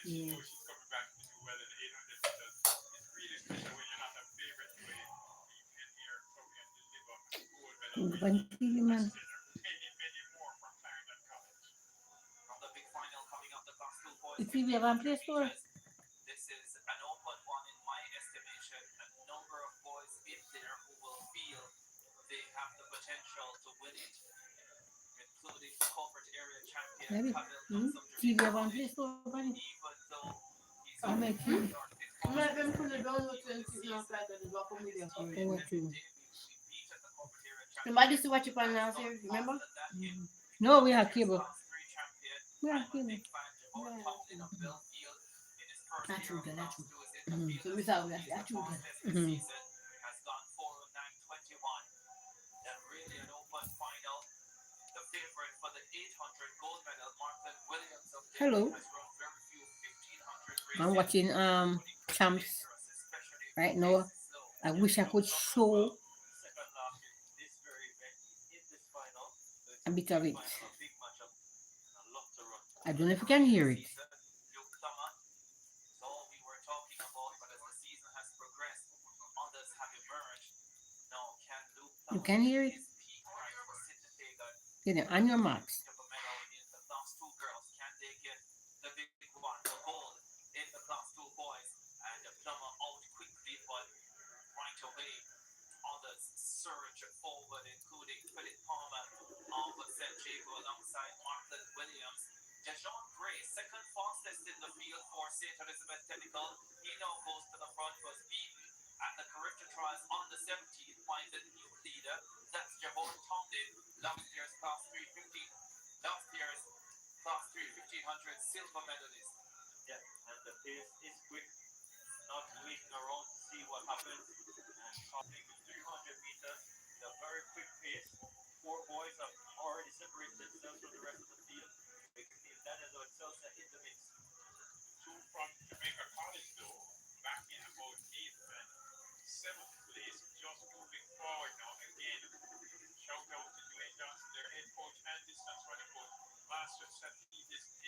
Yeah. Kung TV man. The TV have on Play Store. Maybe. TV have on Play Store, buddy. I make TV. I'm not going to put it down with you and now flat at the local media for it. Oh, what you? Somebody used to watch it on now, sir. Remember? No, we have cable. We have cable. Yeah. Natural, natural. So we thought we had natural. Mm-hmm. Hello. I'm watching champs right now. I wish I could show a bit of it. I don't know if you can hear it. You can hear it? Get it on your marks.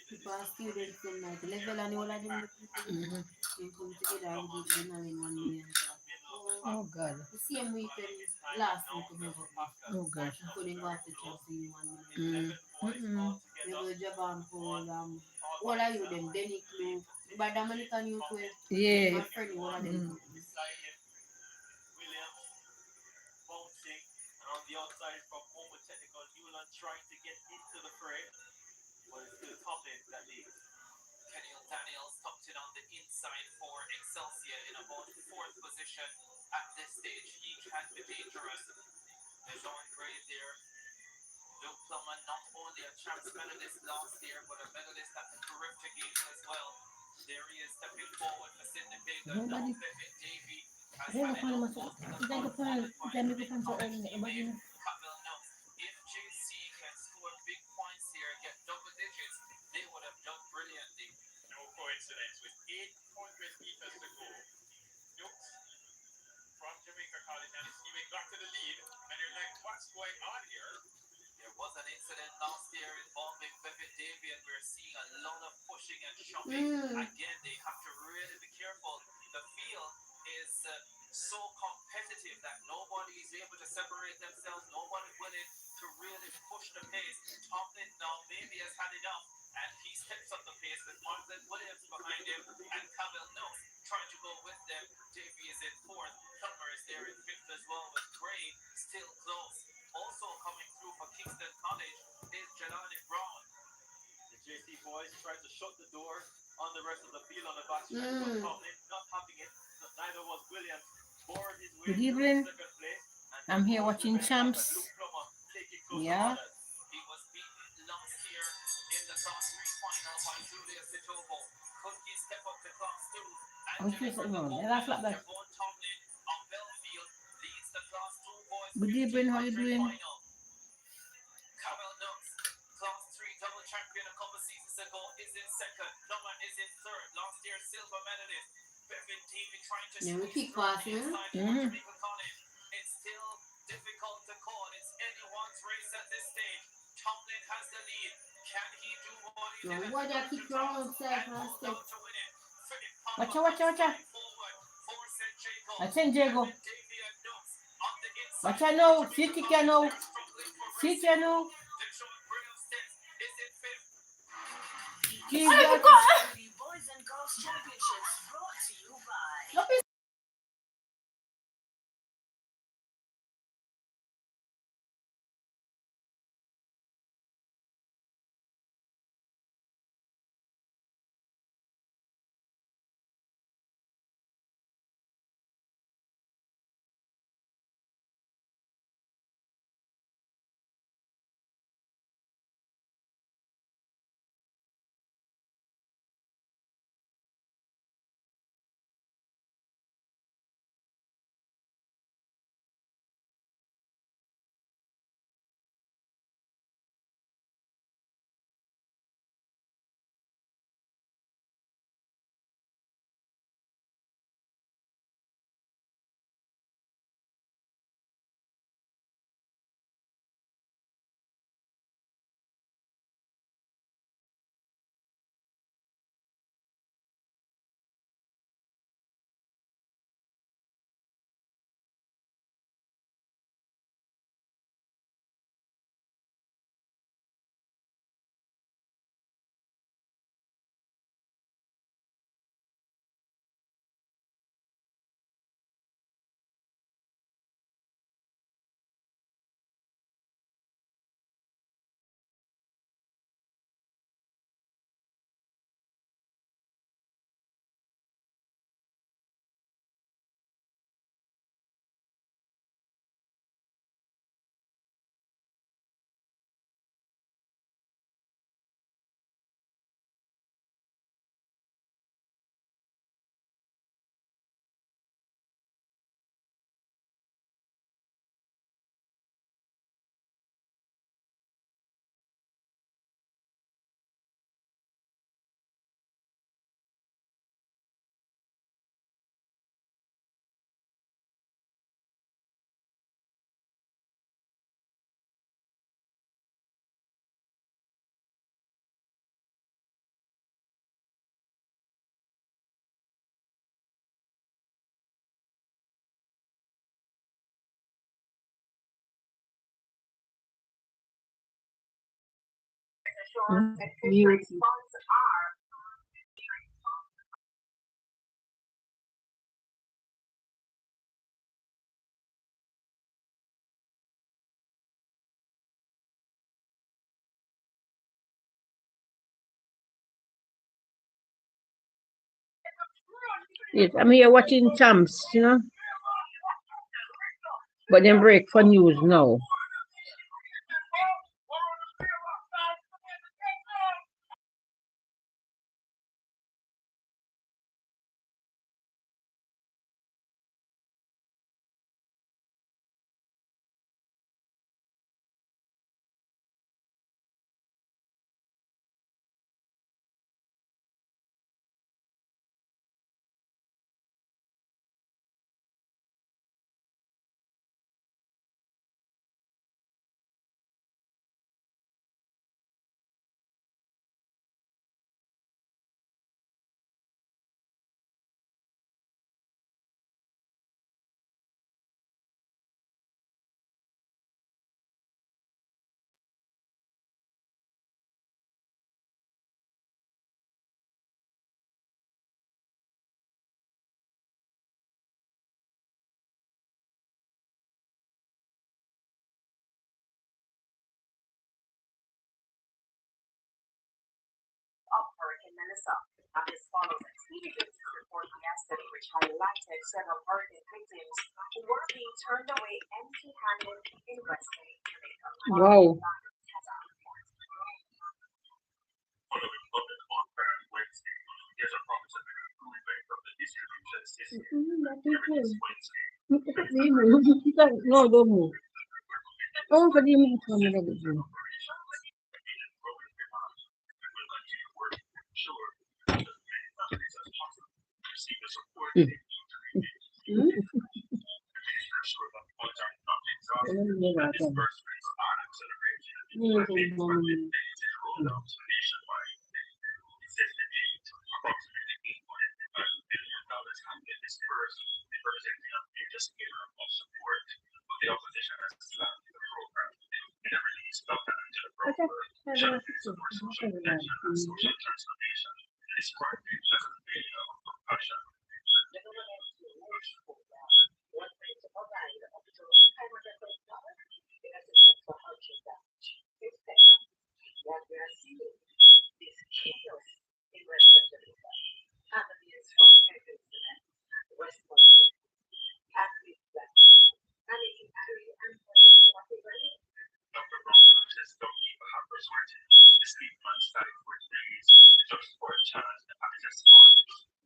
Because students from like level and all of them Mm-hmm. they come together and give them in 1 million. Oh God. The same weekend last week we got Oh God. couldn't go after Chelsea in 1 million. Mm-mm. They go Japan for all of you them Denny Clue, but Dominican youth way Yeah. my friend all of them. Nobody. They look on much. They look on. They look on so early. Nobody know. Mm. Mm. Good evening. I'm here watching champs. Yeah. I'm just no. That's like that. Good evening. How you doing? Then we keep passing. Mm-hmm. No, why they keep wrong himself and step. Watcha, watcha, watcha. Watch Diego. Watcha now. Sit it now. Sit it now. Jesus. Boys and Girls Championships brought to you by Beauty. Yes, I'm here watching champs, but then break for news now. in Minnesota. This follows a TV News report yesterday which highlighted several hurricane victims who were being turned away empty-handed in Western Jamaica. Wow. No, don't move. Oh, pwede mo ito mo na dito. Okay, have a okay, The government launch program was meant to provide up to $500,000 in assistance for hurricane damage. Instead, what we are seeing is chaos in Western Jamaica, families from Henderson, Westmoreland, and East Blackburn, and in Erie and Portage.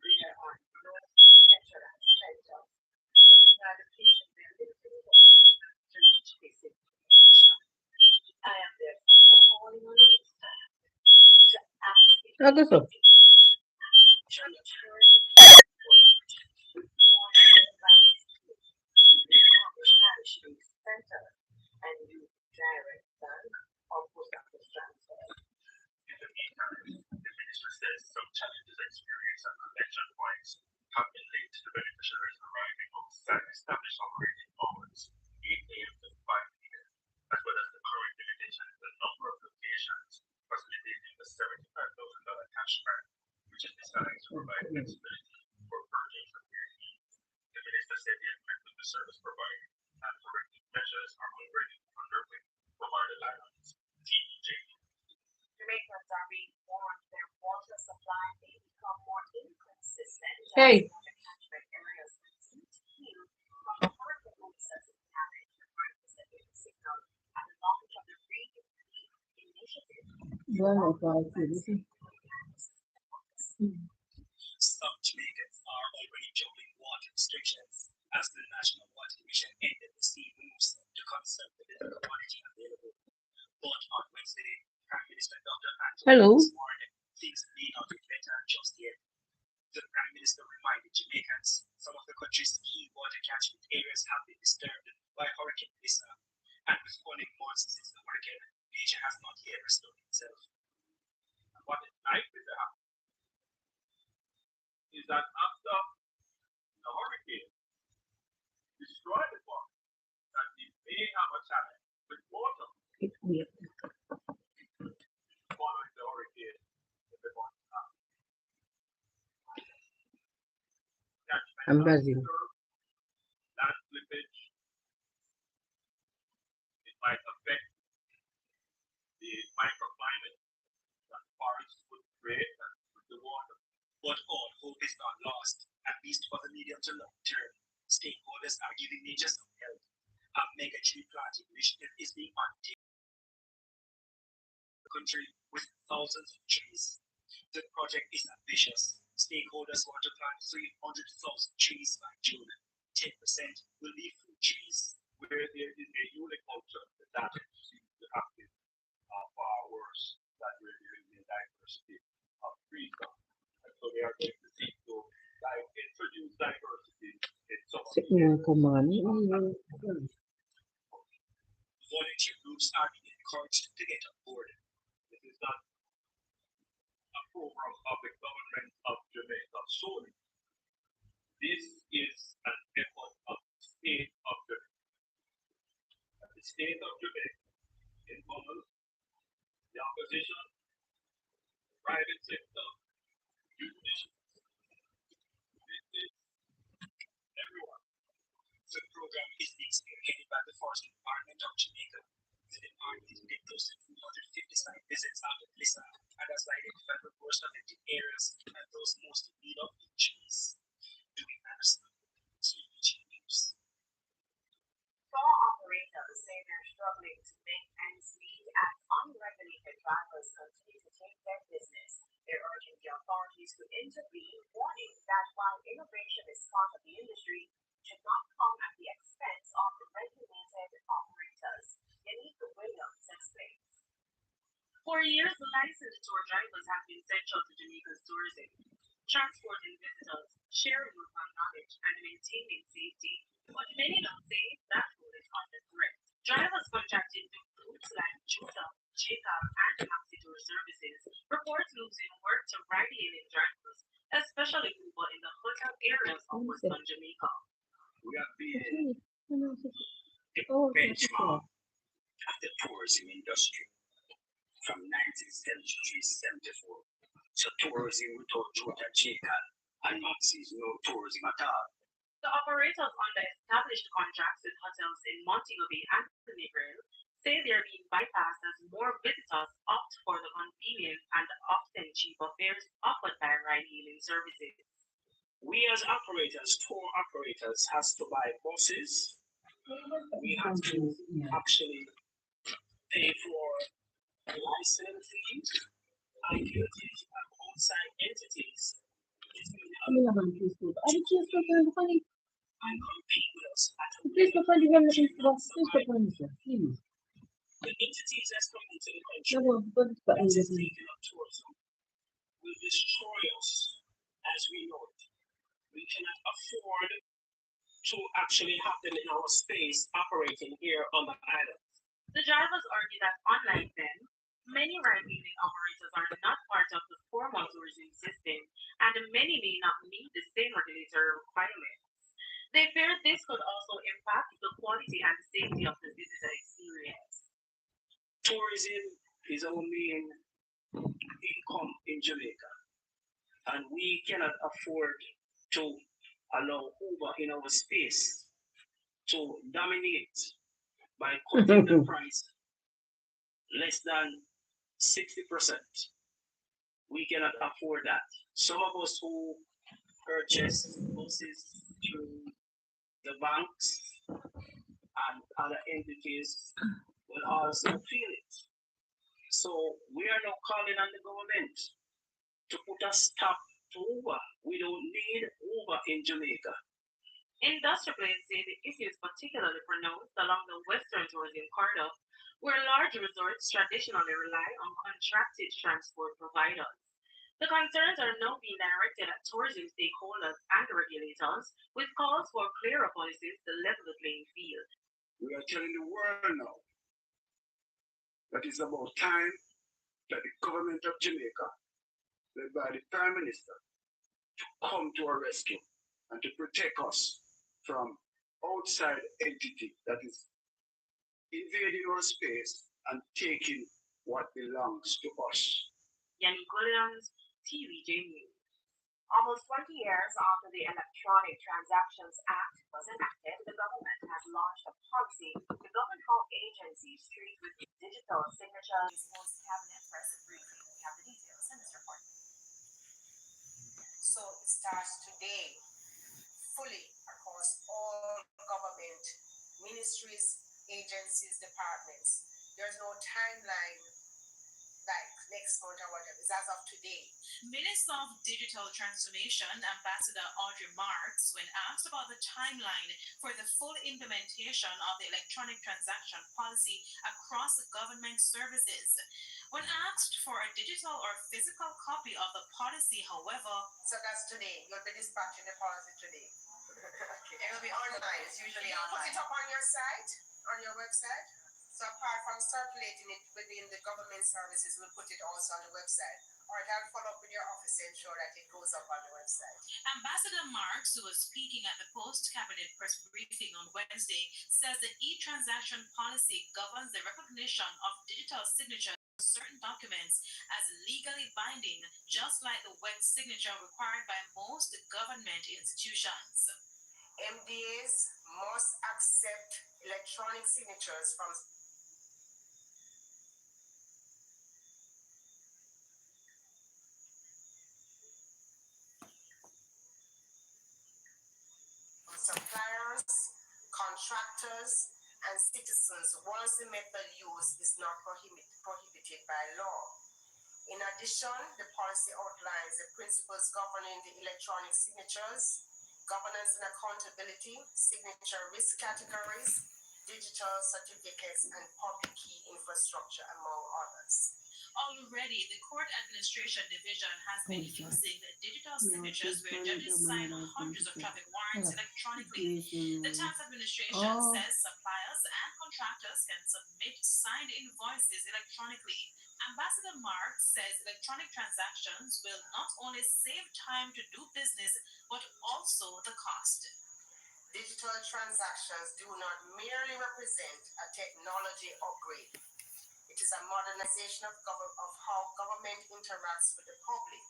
There are no centralized centers, so these are the patients were literally walking to reach this information. I am therefore calling on the minister to act okay, so immediately to return the passport to form nearby schools, establish parish based centers, and use direct bank or post office transfer. Jamaicans are being warned their water supply may become more inconsistent as hey, water catchment areas continue to heal from the hurricane Melissa's damage, according to the signal at the launch of the Green Leaf Initiative. do I know Along with how the to do this? legislative access to the focus. Some Jamaicans are already juggling water restrictions as the National Water Commission ended the sea moves to conserve the little commodity available. But on Wednesday, Prime Minister Dr. Andrew Hello. Holness warned things may not get better just yet. The Prime Minister reminded Jamaicans some of the country's key water catchment areas have been disturbed by Hurricane Melissa, and with falling months since the hurricane, nature has not yet restored itself. And what is likely to happen is that after the hurricane destroyed the farm, that it may have a challenge with water It's weird. following the hurricane in the months after. Catchment I'm are buzzing. disturbed, land slippage, it might affect the microclimate that forests would create and with the water. But all hope is not lost, at least for the medium to long term. Stakeholders are giving nature some help. A mega tree planting initiative is being undertaken in the country with thousands of trees. The project is ambitious. Stakeholders want to plant 300,000 trees by June. 10% will be fruit trees. Where there is a uniculture, the damage seems to have been far worse than where there is a diversity of trees. And so they are going to seek to introduce diversity in some of the areas. Come on. Volunteer groups are being encouraged to get on board. This is not a program of the government of Jamaica solely. This is an effort of the state of Jamaica. And the state of Jamaica involves the opposition, the private sector, youth initiatives. This is everyone. The program is being spearheaded by the Forest Department of Jamaica. The department made close to 250 site visits after Melissa and has identified the worst affected areas and those most in need of trees. Doing Anderson, TVG News. Store operators say they're struggling to make ends meet as unregulated drivers continue to take their business. They're urging the authorities to intervene, warning that while innovation is part of the industry, it should not come at the expense of the regulated operators. Yanika Williams explains. For years, licensed tour drivers have been central to Jamaica's tourism, transporting visitors, sharing local knowledge, and maintaining safety. But many don't say that role is under threat. Drivers contracted to groups like Judah, Jacob, and Maxi Tour Services report losing work to ride-hailing drivers especially people in the hotel areas of Western Jamaica. We have been the benchmark of the tourism industry from 1973-74. So tourism without Georgia Jacob and Maxi is no tourism at all. The operators under established contracts with hotels in Montego Bay and Negril say they are being bypassed as more visitors opt for the convenient and often cheaper fares offered by ride-hailing services. We as operators, tour operators, has to buy buses. We have to actually pay for license fees and utilities and outside entities. This will help and compete with us at a the entities that's coming into the country that is taking up tourism will destroy us as we know it. We cannot afford to actually have them in our space operating here on the island. The drivers argue that unlike them, many ride-hailing operators are not part of the formal tourism system and many may not meet the same regulatory requirements. They fear this could also impact the quality and safety of the visitor experience. Tourism is our main income in Jamaica, and we cannot afford to allow Uber in our space to dominate by cutting the price less than 60%. We cannot afford that. Some of us who purchase buses through the banks and other entities will also feel it. So we are now calling on the government to put a stop to Uber. We don't need Uber in Jamaica. Industrialists say the issue is particularly pronounced along the Western tourism corridor, where large resorts traditionally rely on contracted transport providers. The concerns are now being directed at tourism stakeholders and regulators, with calls for clearer policies to level the playing field. We are telling the world now that it's about time that the government of Jamaica, led by the Prime Minister, to come to our rescue and to protect us from outside entity that is invading our space and taking what belongs to us. Yannick Williams, TVJ News. Almost 20 years after the Electronic Transactions Act was enacted, the government has launched a policy to govern how agencies treat with digital signatures. Post-cabinet press briefing. We have the details in this report. So it starts today, fully across all government ministries, agencies, departments. There's no timeline like next month or whatever. It's as of today. Minister of Digital Transformation, Ambassador Audrey Marks, when asked about the timeline for the full implementation of the electronic transaction policy across government services. When asked for a digital or physical copy of the policy, however, So that's today. You'll be dispatching the policy today. Okay. It'll be online. It's usually online. Put it up on your site, on your website. So apart from circulating it within the government services, we'll put it also on the website. Or I'll follow up with your office to ensure that it goes up on the website. Ambassador Marks, who was speaking at the post-cabinet press briefing on Wednesday, says the e-transaction policy governs the recognition of digital signatures on certain documents as legally binding, just like the wet signature required by most government institutions. MDAs must accept electronic signatures from suppliers, contractors, and citizens once the method used is not prohibited by law. In addition, the policy outlines the principles governing the electronic signatures, governance and accountability, signature risk categories, digital certificates, and public key infrastructure, among others. Already, the Court Administration Division has been using digital signatures where judges sign hundreds of traffic warrants electronically. The Tax Administration says suppliers and contractors can submit signed invoices electronically. Ambassador Mark says electronic transactions will not only save time to do business, but also the cost. Digital transactions do not merely represent a technology upgrade. It is a modernization of how government interacts with the public.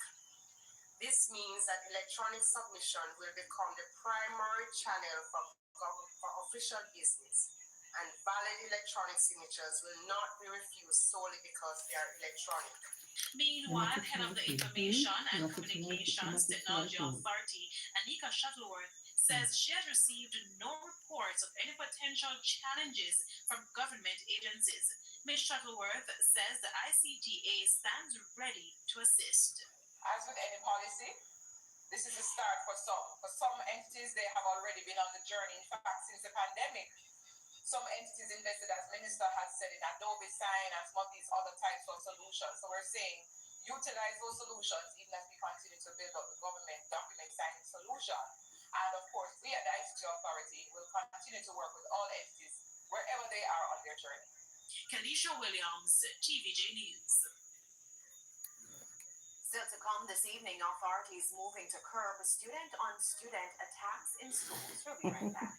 This means that electronic submission will become the primary channel for official business, and valid electronic signatures will not be refused solely because they are electronic. Meanwhile, head of the Information and Communications Technology Authority, Anika Shuttleworth, says she has received no reports of any potential challenges from government agencies. Ms. Shuttleworth says the ICTA stands ready to assist. As with any policy, this is a start for some. For some entities, they have already been on the journey. In fact, since the pandemic, some entities invested, as Minister has said, in Adobe Sign and some of these other types of solutions. So we're saying utilize those solutions even as we continue to build up the government document signing solution. And of course, we at the ICT Authority will continue to work with all entities wherever they are on their journey. Kalisha Williams, TVJ News. Still to come this evening, authorities moving to curb student-on-student attacks in schools. We'll be right back.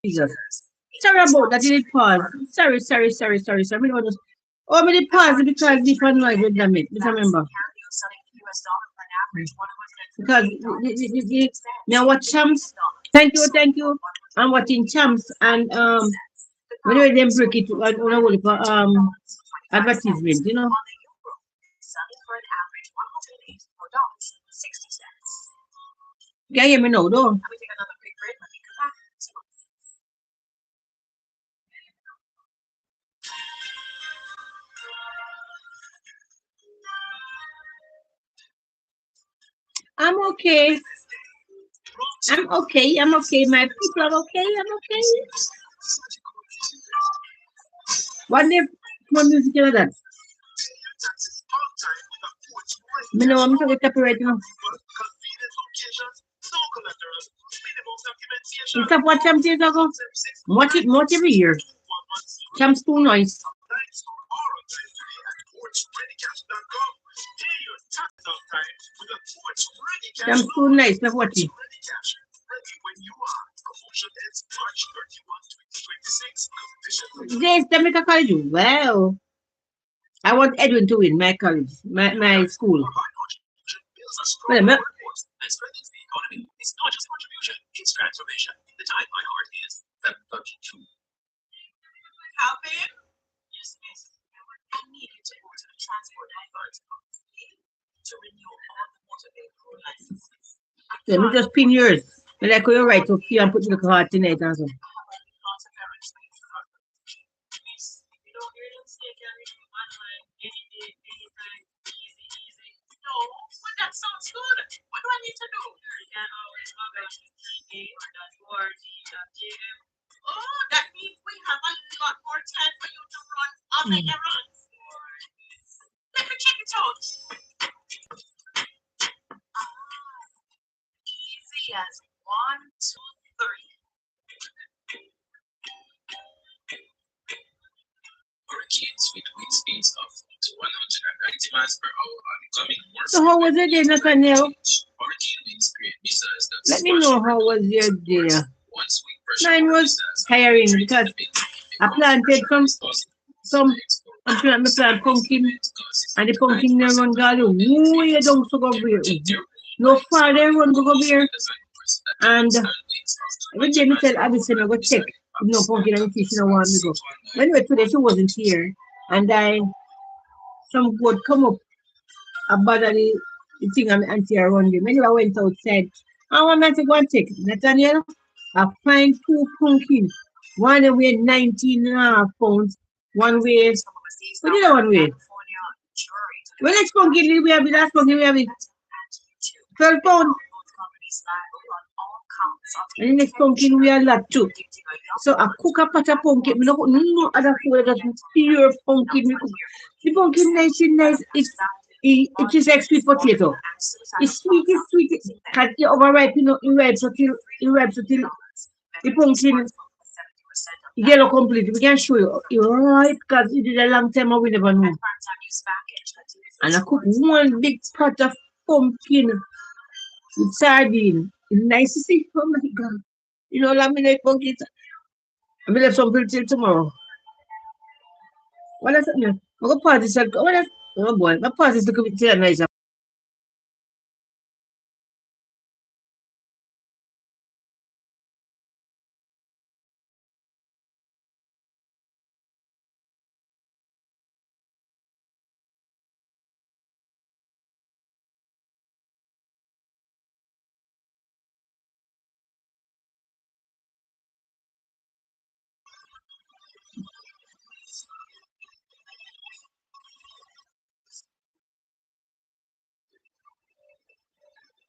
Jesus. Sorry about that, you did pause. Sorry. Me don't just, oh, me did pause because different noise with them, it. Just remember. Because me I watch champs. Thank you. I'm watching champs and when you them break it on a whole advertisement, you know. You can hear me now, though. I'm okay. I'm okay. My people are okay. I'm okay. What the what music is that? Me know I'm talking copyright, you know. You stop what champs years ago? Watch every year. Champs too nice. Champs too nice. Now watch it. Yes, they make a college. Well, I want Edwin to win my college, my school. Wait a minute. Let me just pin yours. And like you're right up here and put the heart in it and so. So how was your day, Nathaniel? Let me know how was your day. Mine was tiring because I planted some I plant pumpkin and the pumpkin they run got way down to go beer. No father run to go beer and every day me tell Addison I go check if no pumpkin and fish no want me go. Anyway today she wasn't here and I some goat come up about the thing and auntie around them. Anyway I went outside. I want to go and check. Nathaniel, I find two pumpkin. One weigh 19.5 pounds. One weighs what did that one weigh? When next pumpkin we have it, last pumpkin we have it 12 pounds. And the next pumpkin we have that too. So I cook a pot of pumpkin. We don't put no other food, just pure pumpkin. We cook. The pumpkin nice. It is like sweet potato. It's sweet. Cause it overripe, you know, it ripes until the pumpkin yellow completely. We can show you. It ripe because it is a long time and we never know. And I cook one big pot of pumpkin with sardine. It's nice to see. Oh my God. You know, laminate pumpkin. I'm gonna have some till tomorrow. What is it? I'm gonna pause this. What is oh boy, my pause is looking till nice.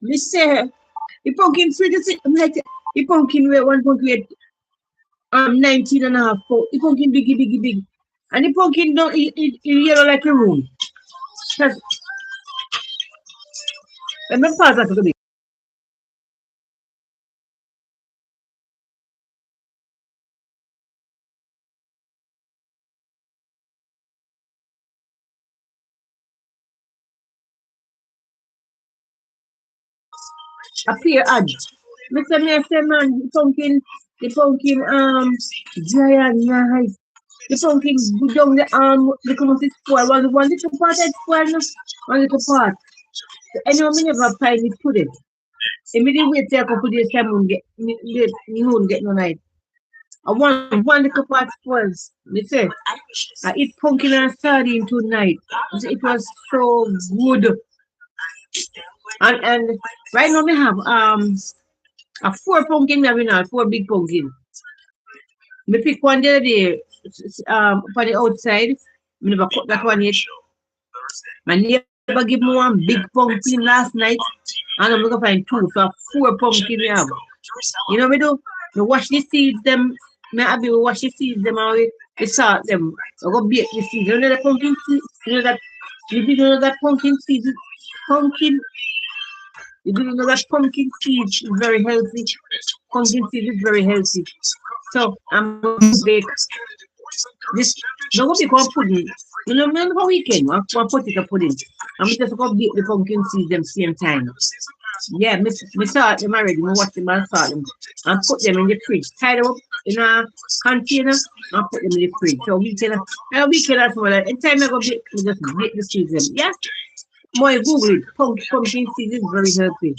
Me say the pumpkin sweet is I'm like the pumpkin weight one pumpkin weight 19.5 pounds. The pumpkin big. And the pumpkin don't it yellow like a room. Cause let me pause that a bit. Appear ad. Mr. Me say man, pumpkin The pumpkin giant nice. The pumpkin go down the come to spoil. One little part I spoil, no? One little part. So anyone me never find it put it. Immediately wait till a couple days time moon get no night. I want one little part spoils. Me say I eat pumpkin and sardine tonight. It was so good. And right now we have a four pumpkin that we know, four big pumpkin. Me pick one the other day for the outside. Me never cut that one yet. My neighbor give me one big pumpkin last night, and I'm gonna find two. So four pumpkin we have. You know we do? We wash the seeds them. Me have we wash the seeds them and we salt them. We go bake the seeds. You know the pumpkin seeds? You know that pumpkin seeds? Pumpkin. You do know that pumpkin seeds is very healthy. Pumpkin seeds is very healthy. So I'm going to bake this. No go bake one pudding. You know, man, for weekend, one potato pudding. I'm just going to bake the pumpkin seeds them same time. Yeah, me salt them already. Me wash them and salt them. And put them in the fridge. Tie them up in a container and put them in the fridge. So weekend as well. Anytime I go bake, me just bake the seeds them. Yeah. Boy, Google it. Pumpkin seeds is very healthy.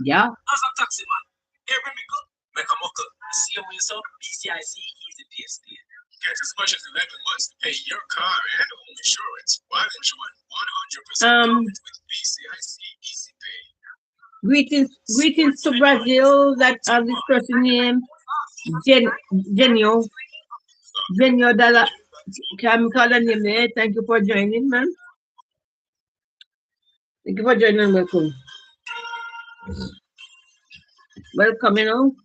Yeah. As a taxi man, every mickle, make a muckle. See you when so BCIC easy PSD. Get as much as 11 months to pay your car and home insurance while enjoying 100% with BCIC Easy Pay. Greetings to Brazil. That this person name Genio Dalla. Can we call her name there? Thank you for joining, man. Thank you for joining. Welcome. Welcome, you know.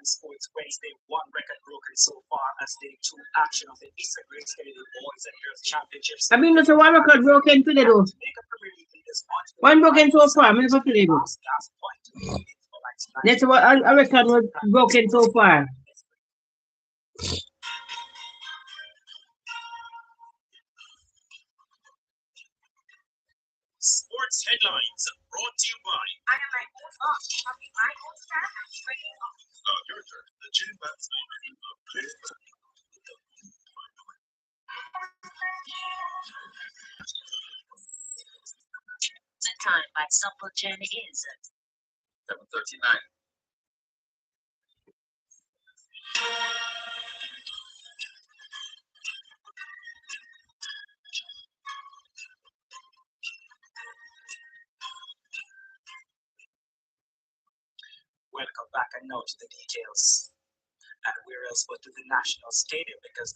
Sports Wednesday, one record broken so far as day 2 action of the Eastern Great Kennedy Boys and Girls Championships. I mean, there's one record broken today, though. One broken so far. I'm going today, though. That's what a record was broken so far. Sports headlines brought to you by I am my own boss, having my own staff and training off. Your turn. The gym bats The time by Supple Gen is 7:39. Welcome back, and now to the details. And where else but to the National Stadium, because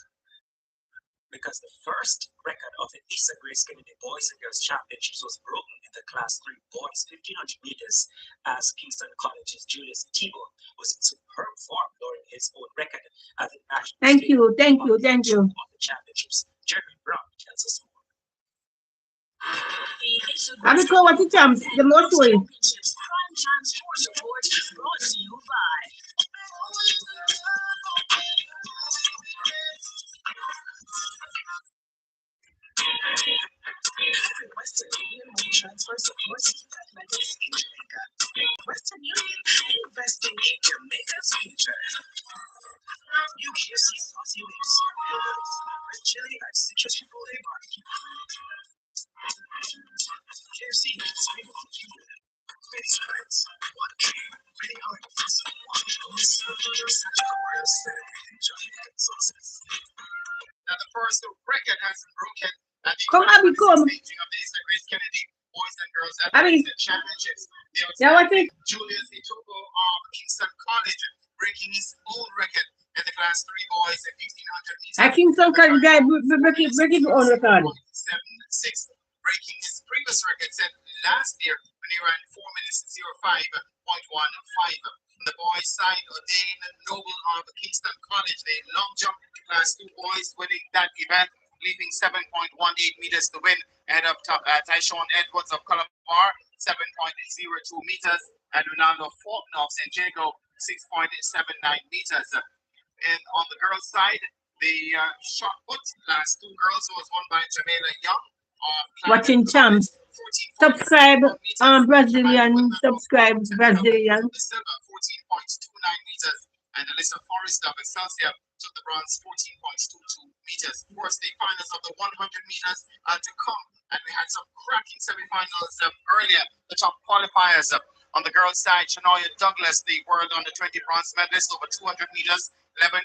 the first record of the Eastern Grace Kennedy Boys and Girls Championships was broken in the Class 3 Boys 1500 meters as Kingston College's Julius Tebow was in superb form, lowering his own record at the National Thank Stadium. you. Of the championships. Jeremy Brown tells us more. I'm going to go watch the champs, the most way. Championships Prime Time Sports Report brought to you by Western Union will transfer supports that metals in Jamaica. Western Union, investing in Jamaica's future. New KFC saucy wings, with chili and citrus chipotle barbecue. KFC is able to keep it. Many spreads, one cream, many onions, one sauce, such a royal set in Jamaican sauces. Now the first record has been broken at the Come, Abby, come. staging of the Eastern Grace Kennedy Boys and Girls Abby. Athletics Championships. Yeah, what is? Julius Ituko of Kingston College breaking his own record in the Class 3 Boys at 1500 meters. I think some kind of guy break it on record. 7:6, breaking his previous record set last year when he ran 4 minutes 05.15. The boys side, Dane Noble of Kingston College, the long jump Class 2 boys winning that event, leaping 7.18 meters to win ahead of Tyshawn Edwards of Calabar, 7.02 meters, and Ronaldo Fulton of San Diego, 6.79 meters. And on the girls' side, the shot put Class 2 girls was won by Jamela Young watching champs. Subscribe, Brazilian. Subscribe, Brazilian. 14.29 meters. And Alyssa Forrester of Excelsior took the bronze 14.22 meters. Of course, the finals of the 100 meters are to come. And we had some cracking semifinals earlier. The top qualifiers on the girls' side, Shania Douglas, the world under 20 bronze medalist over 200 meters, 11.17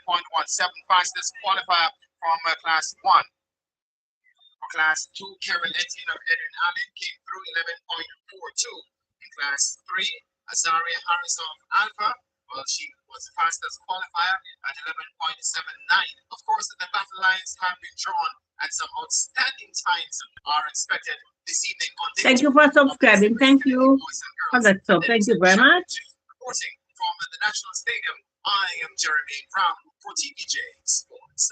fastest qualifier from class 1. For class 2, Karen Etienne of Edwin Allen came through 11.42. In class 3, Azaria Harris of Alpha, well, she was the fastest qualifier at 11.79. Of course, the battle lines have been drawn and some outstanding times are expected this evening on this. Thank you for subscribing. Thank you for that. So thank you very much. Reporting from the National Stadium, I am Jeremy Brown for TVJ Sports.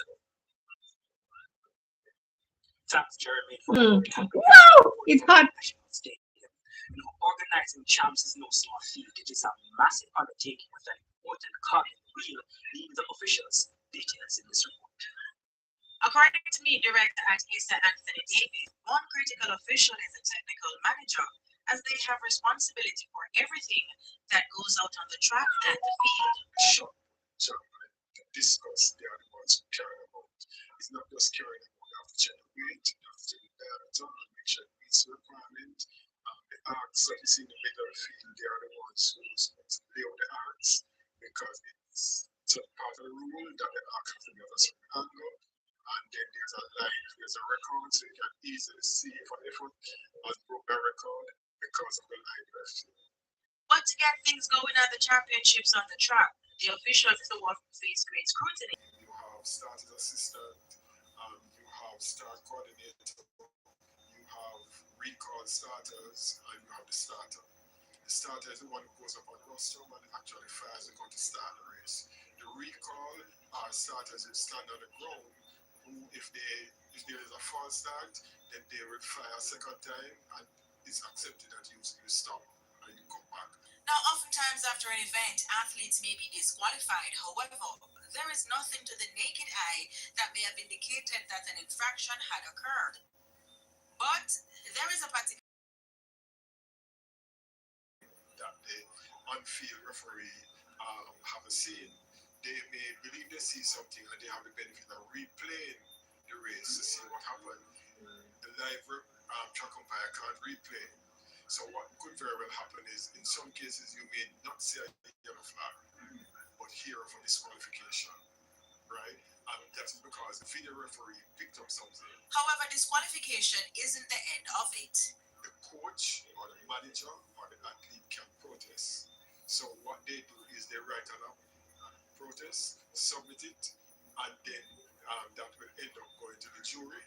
Thanks, Jeremy. Wow, it's hot. Organizing champs is no small feat. It is a massive undertaking with an important comment. We'll leave the officials' details in this report. According to meet director at Mr. Anthony Davis, one critical official is a technical manager, as they have responsibility for everything that goes out on the track and the field. Sure. So, discuss the other ones carrying about. It's not just carrying about, you have to check the weight, you have to check the diameter, make sure it meets the requirement. The arcs that you see in the middle of the field, they are the ones who are supposed to lay out the arcs because it's part of the rule that the arc has to be at a certain angle. And then there's a line, there's a record, so you can easily see if an effort has broke the record because of the line left. But to get things going at the championships on the track, the officials is the one who face great scrutiny. You have starting assistant, you have start coordinator, you have recall starters, and you have the starter. The starter is the one who goes up on the roster and actually fires the gun to start the race. The recall are starters who stand on the ground, who if there is a false start, then they will fire a second time and it's accepted that you stop and you come back. Now, oftentimes after an event, athletes may be disqualified. However, there is nothing to the naked eye that may have indicated that an infraction had occurred. But there is a particular that the on-field referee have seen. They may believe they see something and they have the benefit of replaying the race to see what happened. The live track umpire can't replay. So what could very well happen is, in some cases, you may not see a yellow flag, but hear of a disqualification, right? And that's because the video referee picked up something. However, disqualification isn't the end of it. The coach or the manager or the athlete can protest. So what they do is they write a protest, submit it, and then that will end up going to the jury,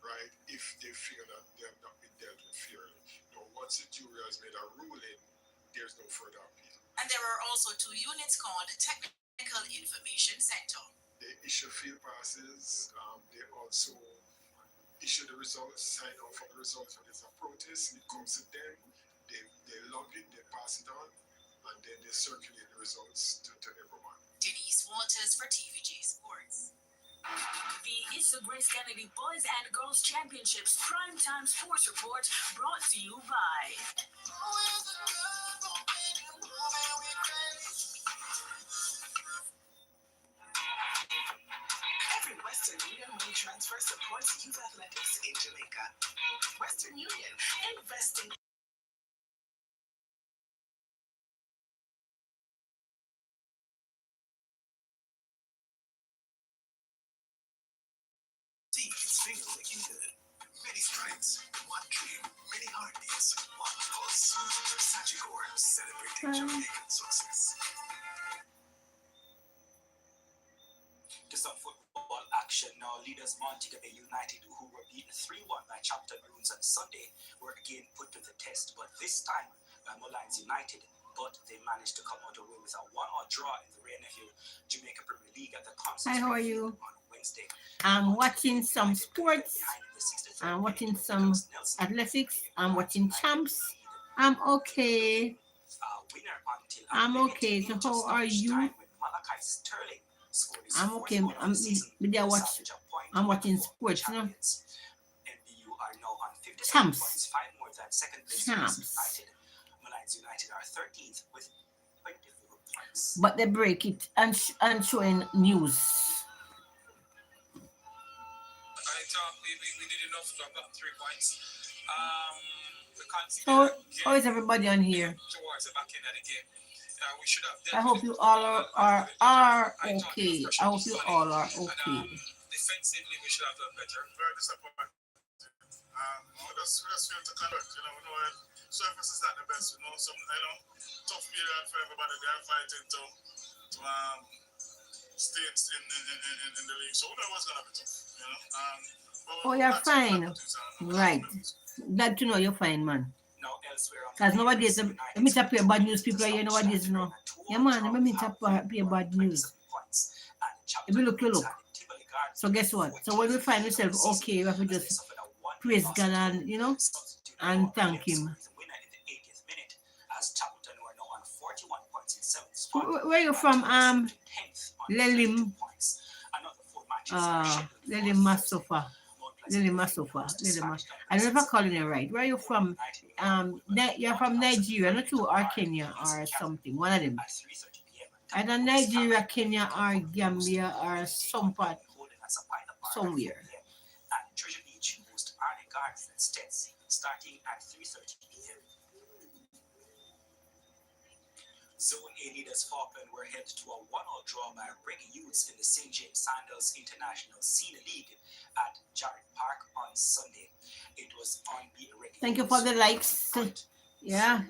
right? If they feel that they have not been dealt with fairly. Now, once the jury has made a ruling, there's no further appeal. And there are also two units called the Technical Information Center. They issue field passes. They also issue the results, sign off on the results. When there's a protest, it comes to them. They log it, they pass it on, and then they circulate the results to everyone. Denise Walters for TVJ Sports. The Issa Grace Kennedy Boys and Girls Championships Primetime Sports Report brought to you by every Western Union money transfer supports youth athletics in Jamaica. Western Union, investing. Finger looking good. Many stripes, one dream, many heartbeats, one pulse. Sagicor, celebrating Jamaican success. To some football action now, leaders Montego Bay United, who were beaten 3-1 by Chapter Maroons on Sunday, were again put to the test, but this time by Mullines United. But they managed to come out away with a 1-1 draw in the Rainier Hill Jamaica Premier League at the Concerts. Hi, how are you? On Wednesday. I'm watching some sports. I'm watching some athletics. I'm watching champs. I'm okay. I'm okay. So how are you? I'm okay. I'm watching sports now. NBU are now on 27 Champs. points, 5 more than second place Champs. United. Malines United are 13th with 24 points. But they break it and showing news. I thought we did enough to have gotten 3 points. We So consider how is everybody on here? towards the back end of the game. We should have I hope you all are okay. I hope you all are okay. defensively we should have done better. Very disappointed. We just failed to convert. You know, we know surface is not the best. We know some, tough period for everybody. They are fighting to stay in the league. So we know it was gonna be tough. You know. Oh, you're fine. Right. Glad to know you're fine, man. Now elsewhere on Because nowadays, let me tell you bad news, people, you know what it is now. Yeah, man, let me tell you bad news. If you look, you look. So guess what? So when we find ourselves okay, we have to just praise God and, you know, and thank Him. Where are you from? Lelim. Lelim Masofa. Lelim Masofa. I don't know if I'm calling it right. Where are you from? You're from Nigeria, not you, or Kenya, or something. One of them. Either Nigeria, Kenya, or Gambia, or some part, somewhere. And Treasure Beach host Arnie Gardens and Stets starting at 3:30 p.m. Zone A leaders Falkland were held to a 1-1 draw by Reggae Youths in the St. James Sandals International Senior League at Jarrett Park on Sunday. It was on the Reggae. Thank you for the likes. Yeah.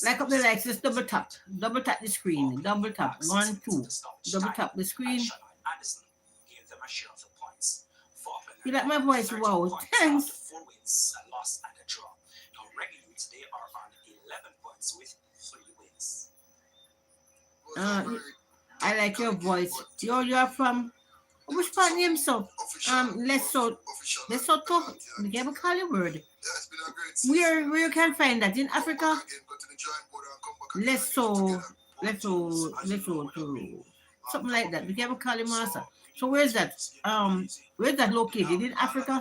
Like up the likes, just double tap the screen, double tap, 1, 2, double tap the screen. You like my voice? Wow, thanks. 4 wins, a loss, and a draw. Now, Reggae Youths, they are on 11 points with 3 wins. I like your voice. You're from which part name so? Lesotho. We can have a call your word. Where you can find that in Africa? Lesotho, something like that. We can have a call your master. So where's that? Where's that located in Africa?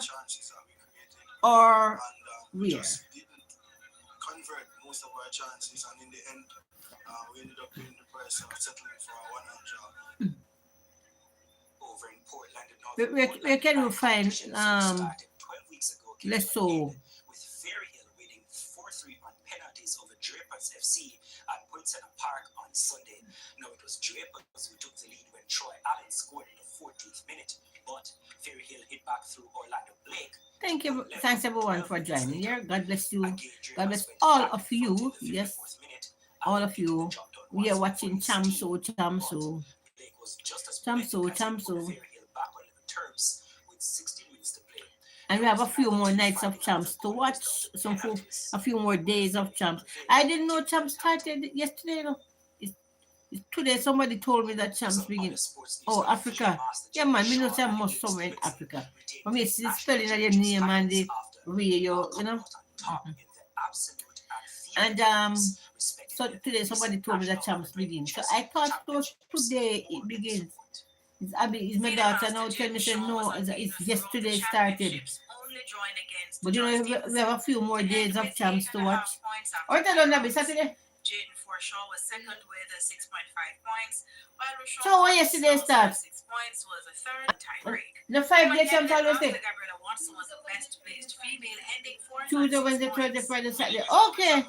Or where? Convert most of our chances, and in the end, we ended up paying the price of settling for a 1-1 job. Over in Portland, Where can you find Lesotho? With Ferryhill winning 4-3 on penalties over Drapers FC at Point Center Park on Sunday. Now it was Drapers who took the lead when Troy Allen scored in the 14th minute, but Ferryhill hit back through Orlando Blake. Thank you. Thanks everyone for joining here. God bless you. God bless all of you. Yes, all of you. We are watching Chamso. And we have a few more nights of Champs to watch. A few more days of Champs. I didn't know Champs started yesterday. No? Today somebody told me that Champs begin. Oh, Africa. Yeah, man, we know some more somewhere in Africa. For me, it's the spelling of your name and the way you know. And so today somebody told me that Champs begin. So I thought today it begins. It's my daughter now tell me say no, it's yesterday started. But you know we have a few more days of Champs to watch. Or tell on that Saturday. Jaden Forshaw was second with 6.5 points, while Rashawn So when yesterday start? 6 points was a third tie-break. The 5-day Champs always say. Gabriella Watson was the best placed female, ending fourth. Tuesday, Wednesday, Thursday, Friday, Saturday. Okay.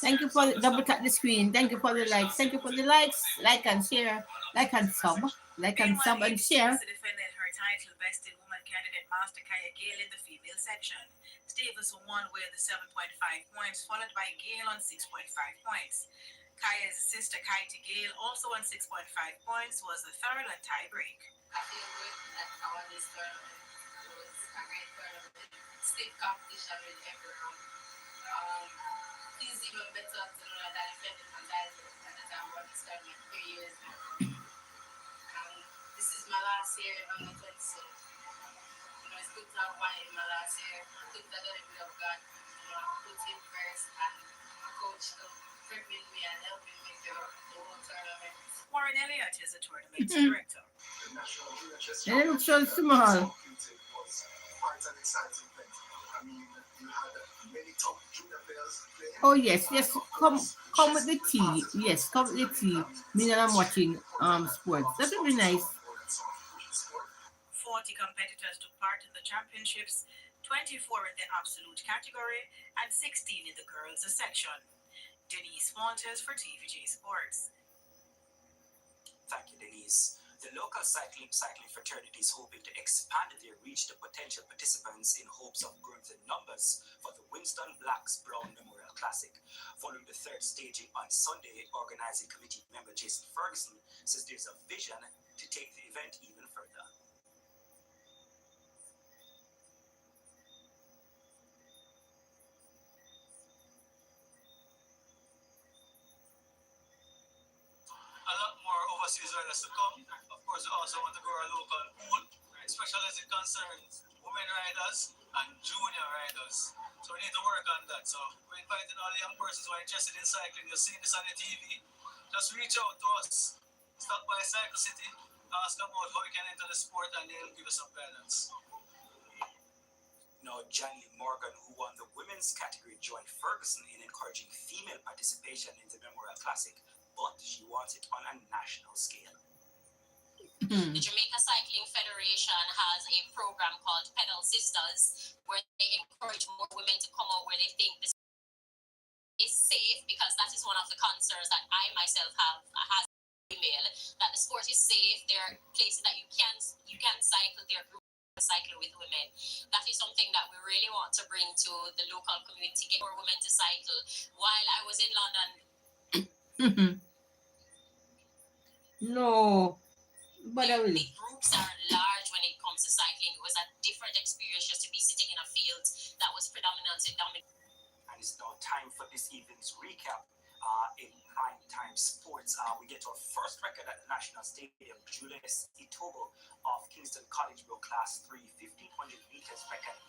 Thank you for double tap the screen. Thank you for the likes. Thank you for the likes. Like and share. Like and sub. Like and sub and share. Defended her title best in woman candidate Master Kaya Gale in the female section. Davis won with 7.5 points, followed by Gale on 6.5 points. Kaya's sister Kaiti Gale also on 6.5 points was the third and tie break. I feel good that I won this tournament. It was a great tournament. Stiff competition with everyone. It's even better to know that I defended my title and that I won this tournament 3 years now. This is my last year on the 20, so it's good to have won in my last year. Good that I would have got, put him first, and my coach to prepping me and helping me through the tournament director. And it looks so small. Quite an exciting event. I mean, you had many top junior players playing. Oh yes, yes. Come with the tea. Yes, come with the tea. Meaning I'm watching sports. That would be nice. 40 competitors took part in the championships, 24 in the absolute category, and 16 in the girls section. Denise Montes for TVG Sports. Thank you, Denise. The local cycling fraternity is hoping to expand their reach to potential participants in hopes of growing the numbers for the Winston Blacks Brown Memorial Classic. Following the third staging on Sunday, organizing committee member Jason Ferguson says there's a vision to take the event even further. A lot more overseas riders to come. Of course, we also want to grow our local pool, especially as it concerns women riders and junior riders. So we need to work on that. So we're inviting all the young persons who are interested in cycling. You've seen this on the TV. Just reach out to us. Stop by Cycle City. Ask about how you can enter the sport and they'll give us some guidance. Now, Johnny Morgan, who won the women's category, joined Ferguson in encouraging female participation in the Memorial Classic, but she wants it on a national scale. The Jamaica Cycling Federation has a program called Pedal Sisters, where they encourage more women to come out where they think this is safe, because that is one of the concerns that I myself have as a female, that the sport is safe. There are places that you can cycle, there are groups cycle with women. That is something that we really want to bring to the local community, get more women to cycle. While I was in London, No, but I will. the groups are large when it comes to cycling. It was a different experience just to be sitting in a field that was predominantly dominated. And it's now time for this evening's recap in prime time sports. We get our first record at the National Stadium. Julius Itobo of Kingston College broke Class 3 1,500 meters record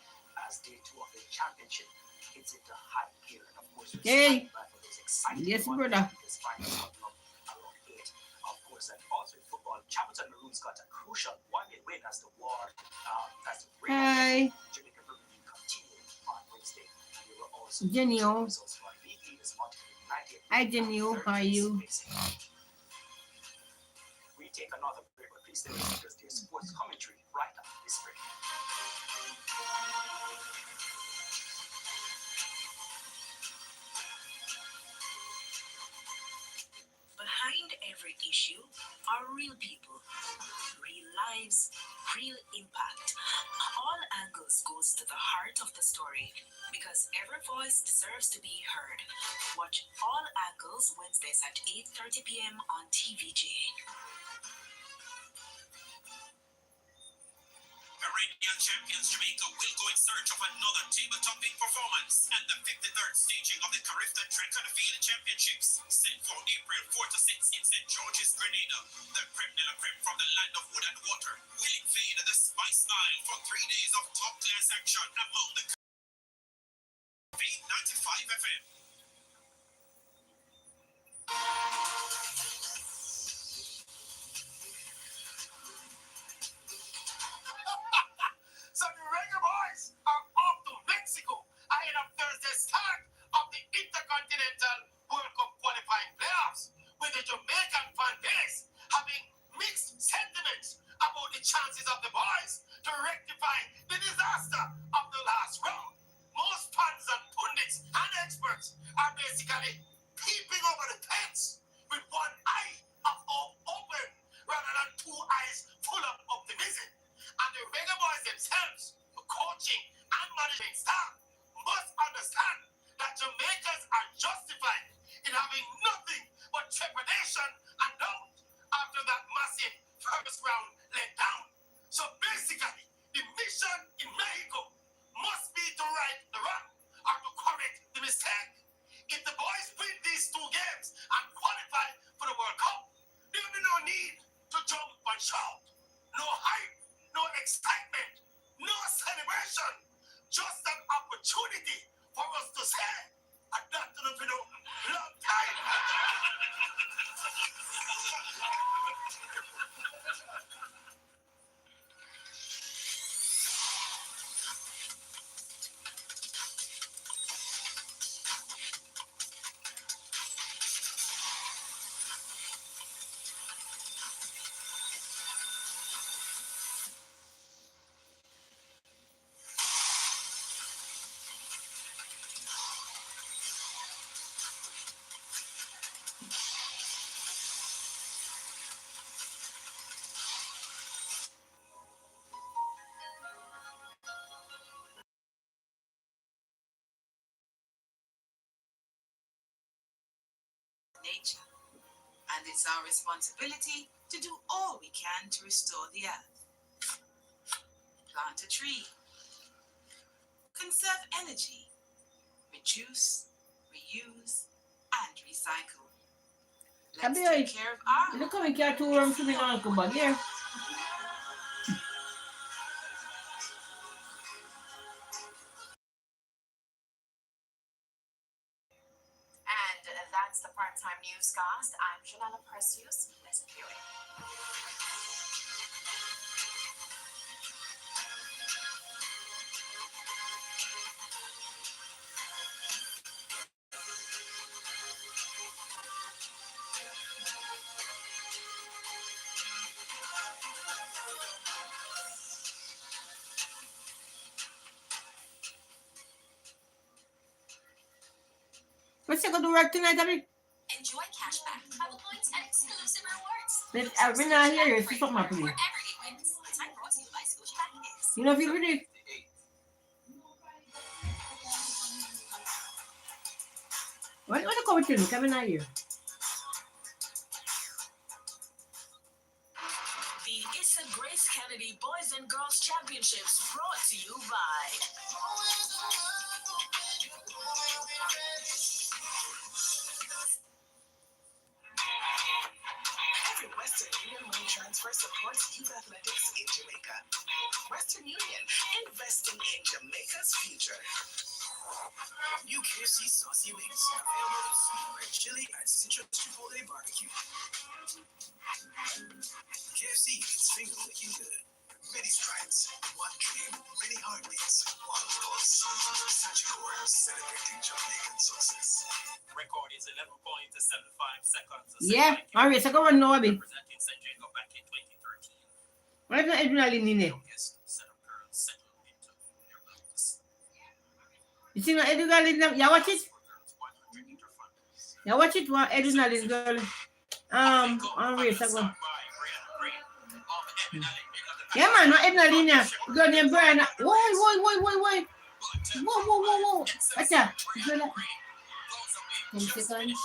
as day 2 of the championship hits into high gear. And of course, Hey. for those exciting Yes, 100 brother. meters finals coming up around 8. Of course, and also in football, Champton Maroons got a crucial 1-0 win as the war as the Hi. Jamaica Rugby continued on Wednesday. And they were also Genio. results for league leaders Mountain United. Hi, Genio. How are you? We take another break, but please stay with us because there's sports commentary right after this break. Behind every issue are real people, real lives, real impact. All angles goes to the heart of the story because every voice deserves to be heard. Watch All Angles Wednesdays at 8:30 p.m. on TVJ. Perennial champions Jamaica will go in search of another table-topping performance and the 53rd staging of the Carifta Track and Field Championships set for April 4 to 6 in St. George's, Grenada. The creme de la creme from the land of wood and water will invade the Spice Isle for 3 days of top-class action among the V95 FM. So the Reggae Boys are off to Mexico ahead of Thursday's start of the Intercontinental World Cup qualifying playoffs, with the Jamaican fan base having mixed sentiments about the chances of the boys to rectify the disaster of the last round. Most fans and pundits and experts are basically peeping over the fence with one eye of open rather than two eyes full of optimism. And the Reggae Boys themselves, the coaching and management staff, must understand that Jamaicans are justified in having nothing but trepidation and doubt after that massive first round letdown. So basically, the mission in Mexico must be to right the wrong or to correct the mistake. If the boys win these 2 games and qualify for the World Cup, there will be no need to jump and shout. No hype, no excitement, no celebration. Just an opportunity for us to say, I got to the long time. nature, and it's our responsibility to do all we can to restore the earth. Plant a tree. Conserve energy. Reduce, reuse, and recycle. Let's take care of our Look how I two rooms to me now, come back here. And that's the part-time newscast. I'm Janella Precious. Let's view it. What's you going to work tonight, Abby? Enjoy cashback, travel points, and exclusive rewards. We're not here. It's something happening. Wherever it wins. It's time brought to you by Scotiabank is. You know if you ready? What do you come with you? Come in here. The Issa Grace Kennedy Boys and Girls Championships brought to you by every Western Union money transfer supports youth athletics in Jamaica. Western Union, investing in Jamaica's future. New KFC saucy wings, available with sweet red chili and citrus chipotle barbecue. KFC, it's finger licking good. Many stripes, one dream, many heartbeats, one pulse. Sagicor, celebrating Jamaican success. Record is 11.75 seconds. Yeah, alright, so come on now, Abby. Representing St. Jacob back in 2013. Why is not adrenaline in there? Set of girls settled into their books. You see no adrenaline? You watch it? You watch it? What adrenaline, girl? Alright, so go. Yeah, man, no adrenaline. Girl named Brian. Whoa. Whoa. What's that? 10 seconds.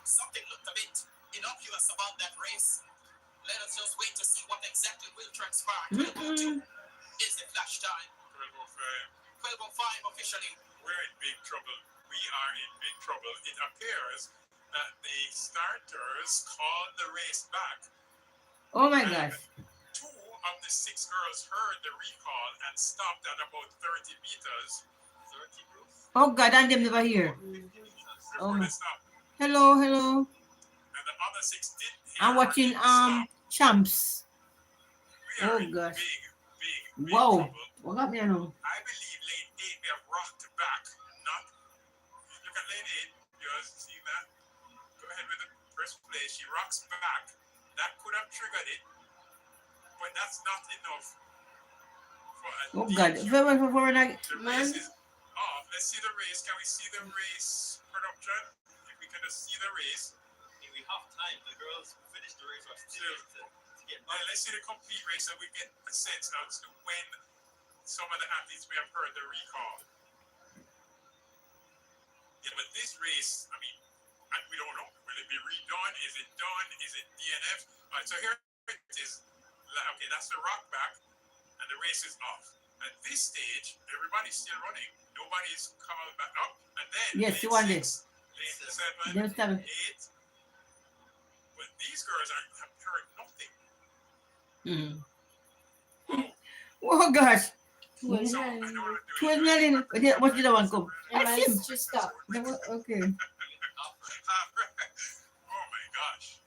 Something looked a bit innocuous about that race. Let us just wait to see what exactly will transpire. 12:02 is the flash time. 12:05 officially. We're in big trouble. We are in big trouble. It appears that the starters called the race back. Oh my gosh. 2 of the 6 girls heard the recall and stopped at about 30 meters. 30 groups? Oh God, and them never hear. Oh. Hello. And the other 6 didn't hear. I'm watching Champs. Oh gosh. Big Wow. trouble. What got me now? I believe Lane 8 may have rocked back. Not. Look at Lane 8. You guys see that? Go ahead with the first play. She rocks back. That could have triggered it. But that's not enough. Oh God. The race is off. Let's see the race. Can we see the race production? If we can just see the race. We have time. The girls who finished the race are still to get back. Let's see the complete race so we get a sense as to when some of the athletes may have heard the recall. Yeah, but this race, I mean, and we don't know. Will it be redone? Is it done? Is it DNF? All right, so here it is. Okay, that's the rock back, and the race is off. At this stage, everybody's still running. Nobody's called back up. And then yes, you want this. Lane 7, 8. But these girls have heard nothing. Oh gosh. So, What's the other one come? That's him. Just stop. Okay. Oh my gosh.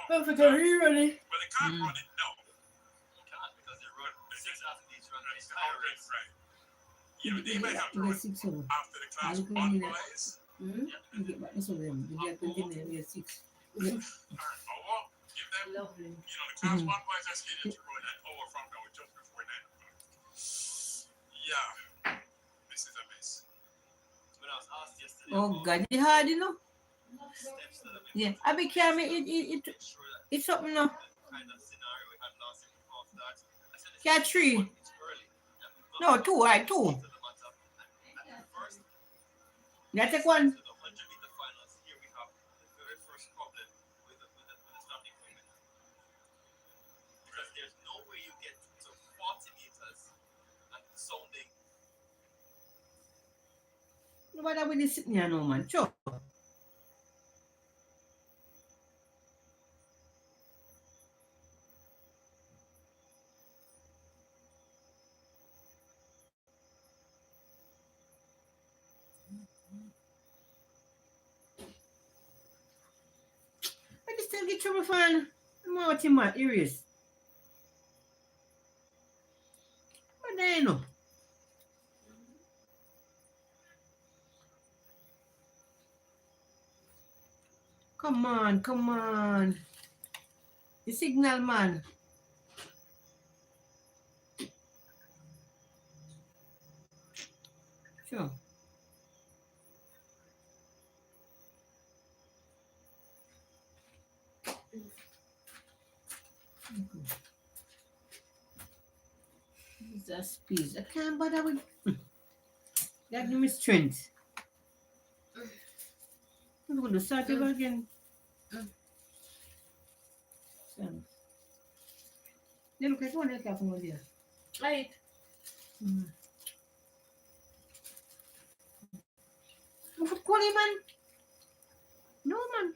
Perfect. Are you ready? But they can't run it now. They can't because they run 6 athletes run this Right. You know, they might have to run after the class 1 boys. You get back this one them. You get 6. Give them, Lovely. you know, the class 1 boys are scheduled to run an hour from now, just before 9 o'clock. Yeah. This is a mess. When I was asked yesterday. Oh God, it's hard, you know. Yeah, I be careful. It's something now. Cat 3. No, 2. All right, 2. Yeah, take one. To the 100-meter finals, here we have the very first problem with the starting women. Because there's no way you get to 40 meters and sounding. Nobody really sitting here, no man. Sure. I just still get trouble fan. I'm watching my ears. What do you know? Come on, come on. The signal, man. Sure. Jesus, please. I can't bother with. That give me strength. I'm going to start over again. You look at one of the from there. Right. What call him, man? No, man.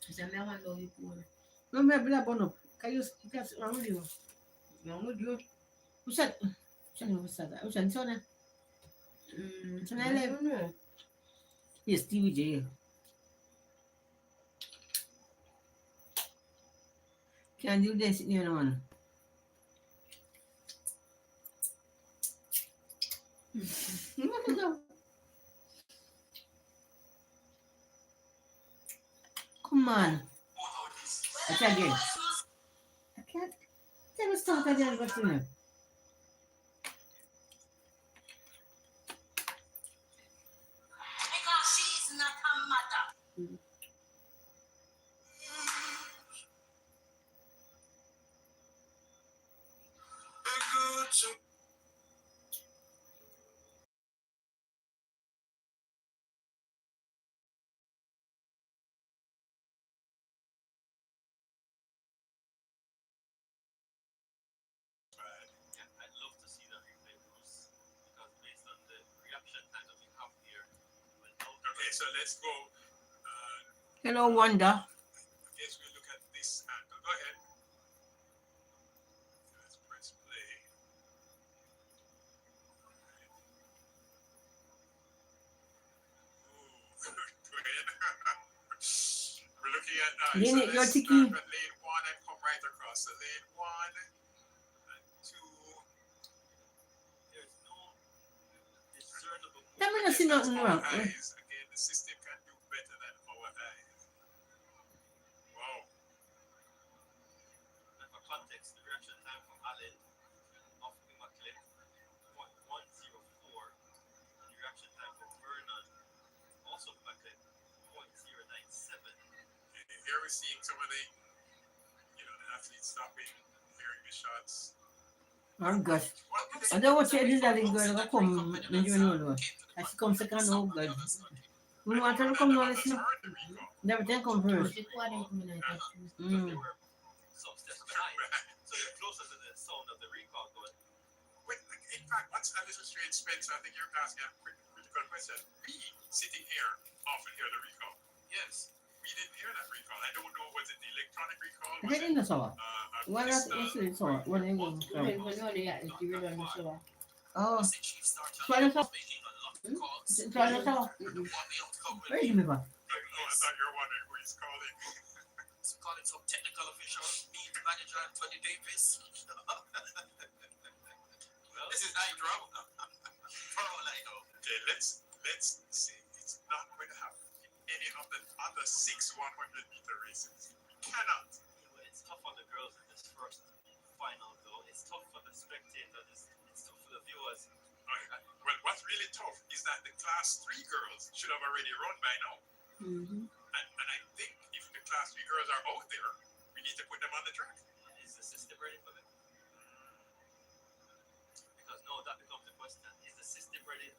Sa me wan do you cool. No, me bla bono. Can you just around you? No mo dio. Who's that? Who's that? Who's that? Sona. Sona live. Yes, TVJ. Can't do this, you know, man. Come on. I can't get it. I can't. Tell me start again, what's in there? Because she's not a mother. I'd love to see that replay, Bruce, because based on the reaction time that we have here, Okay, so let's go. Hello, Wanda. Yes, we look at this angle. Go ahead. Let's press play. We're looking at Lane, you're let's ticking. start at lane 1 and come right across. So lane 1 and 2. there's no discernible Tell me nothing That's nothing our wrong. eyes. Again, the system can do better than our eyes. Wow. And for context, the reaction time from Allen of Immaculate 0.104, and the reaction time from Vernon, also Immaculate 0.097. Here we're seeing some of the, the athletes stopping, hearing the shots. Oh gosh. I don't want to do that girl that come when you know. I she come second, oh god. We want her to come now, listen. Everything come first. Because they were some steps behind, so they're closer to the sound of the recall going. Wait, in fact, what's a little strange, Spencer? I think you're asking a critical question. We, sitting here, often hear the recall. Yes. We didn't hear that recall. I don't know, was it the electronic recall? I didn't know. Why not? What's it so? What are you going to When you know they are the real one so. Oh. Try to stop. Try to stop. Where is me, Oh, ba? I thought you were wondering who he's calling. So calling some technical official, meet manager Tony Davis. Well, this is night drum. Okay, let's see. It's not going to happen in any of the other 6 100-meter races. We cannot. It's tough on the girls in this first final, though. It's tough for the spectators. It's tough for the viewers. Well, what's really tough is that the class 3 girls should have already run by now. And I think if the class 3 girls are out there, we need to put them on the track. Is the system ready for them? Because no, that becomes the question. Is the system ready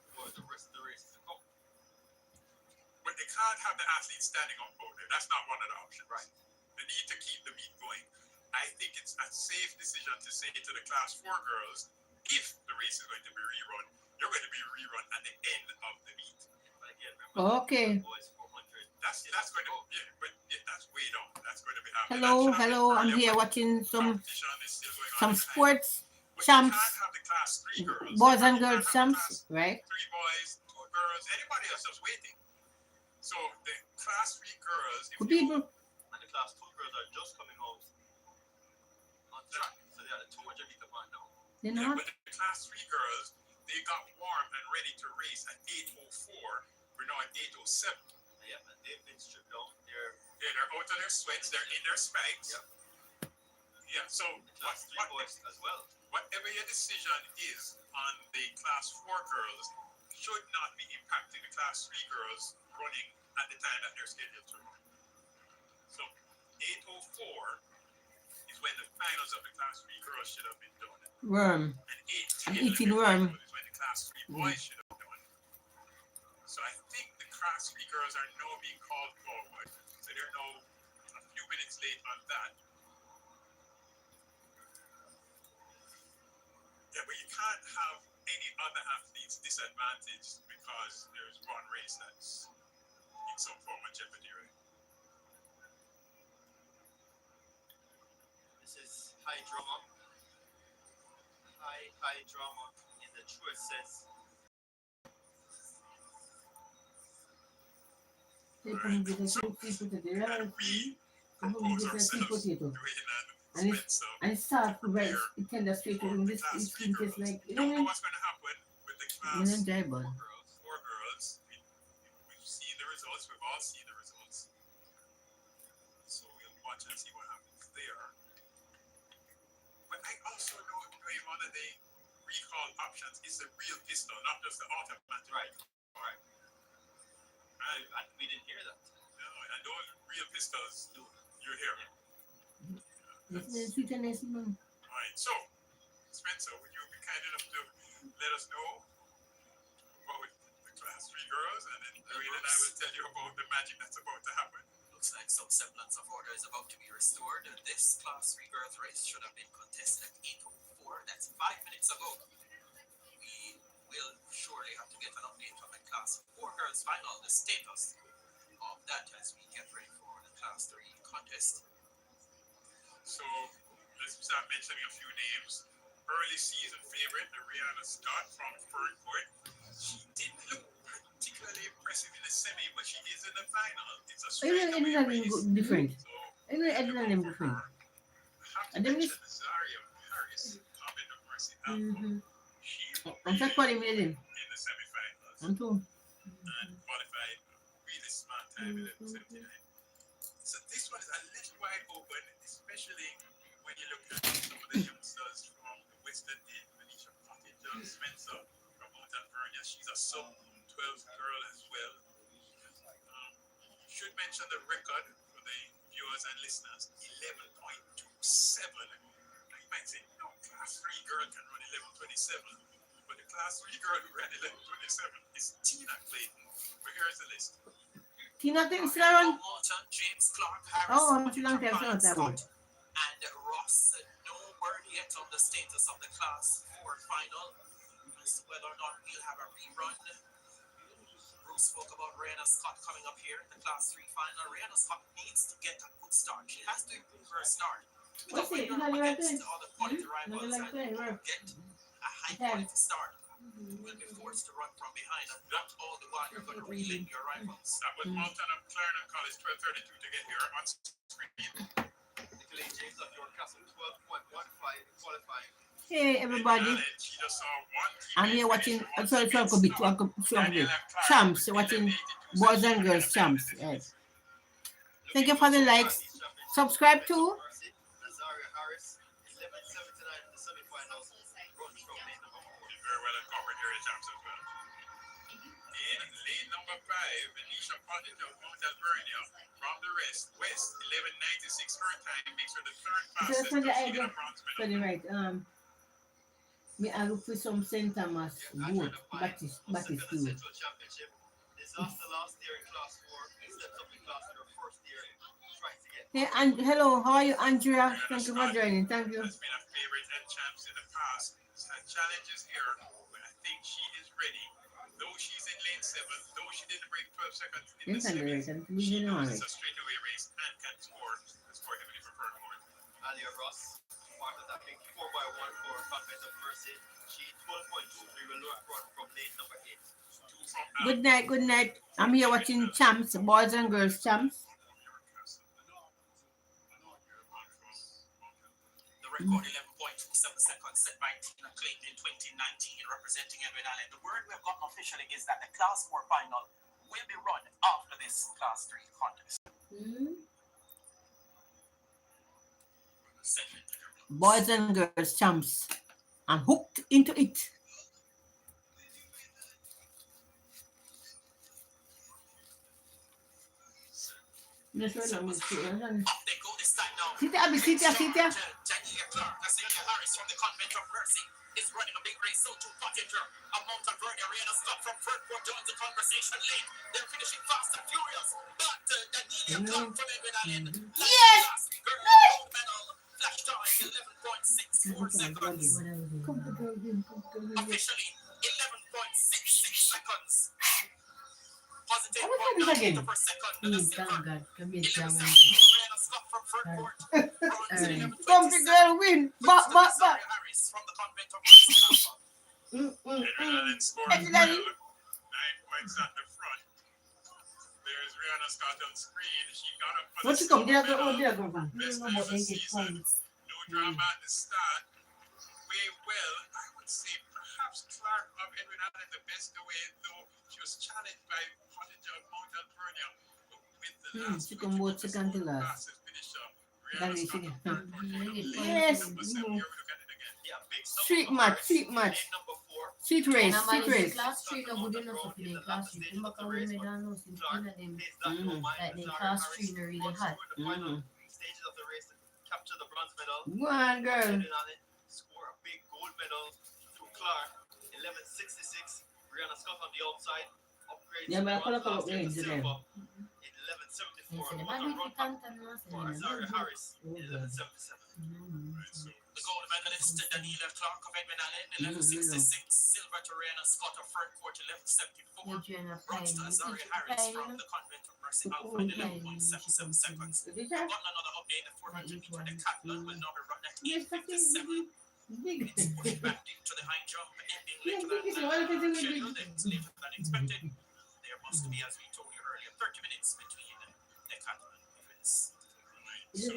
can't have the athletes standing up out there. That's not one of the options. Right. They need to keep the meet going. I think it's a safe decision to say to the class 4 girls, if the race is going to be rerun, you're going to be rerun at the end of the meet. But again, remember, Okay. boys 400. That's going to that's way down. That's going to be happening. Hello. I'm here watching some sports champs, boys and girls champs, right? 3 boys, 2 girls, anybody else just waiting. So the class 3 girls, Good people. And the class 2 girls are just coming out on track. So they are the 200 meter man now. They're not. But the class 3 girls, they got warm and ready to race at 8:04. We're now at 8:07. Yeah, and they've been stripped down. They're out of their sweats. They're in their spikes. Yep. Yeah. So class 3 boys as well. Whatever your decision is on the class 4 girls should not be impacting the class 3 girls running at the time that they're scheduled to run. So 8:04 is when the finals of the class 3 girls should have been done. Worm. And I'm eating worm. is when the class 3 boys should have done. So I think the class 3 girls are now being called forward. So they're now a few minutes late on that. Yeah, but you can't have any other athletes disadvantaged because there's one race that's in some form of jeopardy, right? This is high drama. High drama in the truest sense. And start right, it can just straight in this thing is like, you know what's going to happen with the class 4 girls. We've seen the results, we've all seen the results. So we'll watch and see what happens there. But I also know one of the recall options is the real pistol, not just the automatic. Right. All right. And we didn't hear that. No, and those real pistols, you're here. Alright, so Spencer, would you be kind enough to let us know about the class 3 girls, and then Dwayne and I will tell you about the magic that's about to happen. Looks like some semblance of order is about to be restored. This class 3 girls race should have been contested at 8:04. That's 5 minutes ago. We will surely have to get an update on the class 4 girls final, the status of that as we get ready for the class 3 contest. So let's start mentioning a few names. Early season favorite, Rihanna Scott from Ferncourt. She didn't look particularly impressive in the semi, but she is in the final. It's a straightaway race. Different. I don't know different. And then Zaria Harris, Robin of Mercy Alco. I'm just calling me in the semi-finals. I'm too. And qualified really smart time, 11:79. So this one is a little wide open, especially when you look at some of the youngsters from the Western End, Manisha Cottage, John Spencer from Mount Alvernia. She's a sub-12 girl as well. Should mention the record for the viewers and listeners, 11.27. Now you might say, no, class 3 girl can run 11.27. But the class 3 girl who ran 11.27 is Tina Clayton. But here's the list. Tina Clayton still around? James Clark, Harris, oh, I'm still on there, that one. And Ross, no word yet on the status of the class 4 final, as to whether or not we'll have a rerun. Bruce spoke about Rihanna Scott coming up here in the class 3 final. Rihanna Scott needs to get a good start. She has to improve her start. What's it? Against other quality rivals and get a high quality start. Will be forced to run from behind, and not all the while you're going to relay your rivals. That was Montana Clarendon College 12:32 to get here on screen. Nicolay James of York Castle 12.15 qualifying. Hey everybody, I'm here watching, I'm sorry, champs, watching boys and girls champs. Yes. Thank you for the likes. Subscribe to Zaria Harris, 11.79 in the semi-finals. Very well covered here in champs as well. In lane number 5, Manisha Cottage of Mount Alvernia from the West, 11.96 her time makes her the third fastest. For the right, me I look for some St. Thomas wood, Baptist wood. Disaster last year in class 4. steps up in class in her first year, trying to get. Hey, and hello, how are you, Andrea? Thank you for joining. Thank you. Has been a favorite and champs in the past. And challenges here, but I think she is ready. Though she's in lane 7, though she didn't break 12 seconds in the semis, she knows it's a straightaway race and can score heavily for Fernmore. Alia Ross, part of that big 4x1 for Convent of Mercy. She 12.23 will run from lane number 8. Good night, good night. I'm here watching champs, boys and girls champs. The record 11.27 seconds set by Tina Clayton in 2019 representing Edwin Allen. The word we have gotten officially is that the Class 4 final will be run after this Class 3 contest. Boys and girls champs. I'm hooked into it. This one I'm sit here. Jania Clark, Celia Harris from the Convent of Mercy is running a big race. So too Pottinger, a Mountain Vernia, Rihanna Scott from Fernport joins the conversation late. They're finishing fast and furious. But Daniela Clark from Edwin Allen, yes! Girl gold medal, flash time 11.64 seconds. Officially 11.66 seconds. Positive 1 per second. Rihanna Scott from Fernport. Come to girl win. Back. Harris from the Convent of Mercy. Edwin Allen scored 9 points at the front. There's Rihanna Scott on screen. She got up for What the you come? silver There medal. go. Best time of the season. No drama at the start. Way well. I would say perhaps Clark of Edwin Allen the best away, though she was challenged by Pottinger of Mount Alvernia. But with the last She come both second to last. passes finish up, Rihanna Scott unfortunately. Yes. Number 7, here we look at it again. Yeah, big Street match. number 4. Street race. Class 3 no good enough for the class 3. You make a win medal since one of them. Like the class 3 no really hot. Stages of the race to capture the bronze medal. Go on, girl. Edwin Allen score a big gold medal through Clark. 11.66. Rihanna Scott on the outside. Upgrades Yeah, but I bronze call up last year to range silver them. in 11.74. The What a run for Azaria Harris in 11.77. The gold medalist Daniela Clark of Edwin Allen 11.66. Silver to Rihanna Scott of Fernport 11.74. Bronze to Azaria Harris from the Convent of Mercy Alpha 11.77 seconds. We've gotten another update. The 400 meter decathlon will now be run at 8.57. It's pushed back into the high jump, ending later than scheduled and later than expected. There must be, as we told you earlier, 30 minutes between decathlon events. Ready to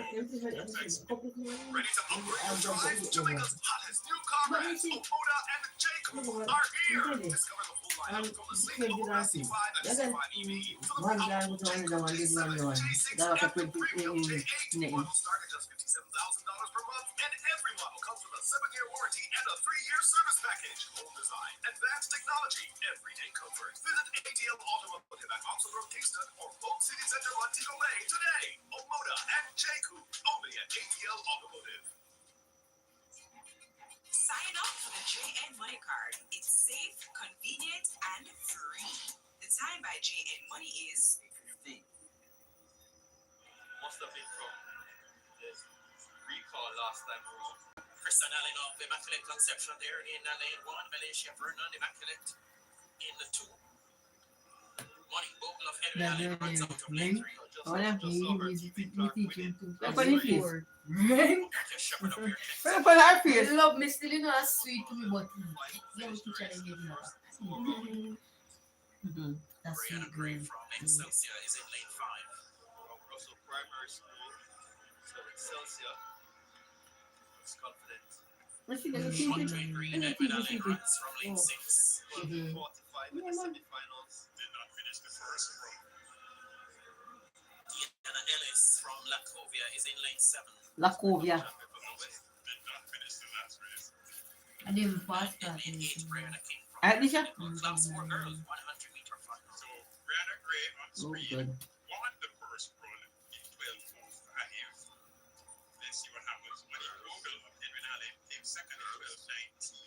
upgrade your drive? Jamaica's hottest new car brands, Omoda and J-Coupe, are here. Discover the full lineup from the sleek Omoda C5 and C5 EV to the powerful J-Coupe J7, J6, and the premium J8 models start at just $57,000 per month, and every model comes with a 7-year warranty and a 3-year service package. Home design, advanced technology, everyday comfort. Visit ATL Automotive at Oxford Road, Kingston, or Polk City Center, Montego Bay today. Omoda and J-Coupe, only at ATL Automotive. Sign up for the JN Money Card. It's safe, convenient, and free. The time by JN Money is 15. Must have been from this recall last time around. Kristen Allen of Immaculate Conception there in lane 1. Malaysia Vernon Immaculate in the 2. Morning Bogle of Edwin Allen runs out of lane 3. Hola, Love me still, you know, that's sweet to me, but young teacher they give me that. That's sweet. Gray from Excelsior is in lane 5. Russell Primary School. So Excelsior is confident. Andre Green Edwin Allen runs from lane 6. 45 in the semifinals. Did not finish the first row. Diana Ellis from Lacovia is in lane 7. Lacovia. Did not finish the last race. I didn't pass that. In lane 8, Brianna King from Alicia? Class 4 girls 100 meter final. So Brianna Gray on screen won the first run in 12.45. Let's see what happens when Vogel of Edwin Allen came second in 12.19.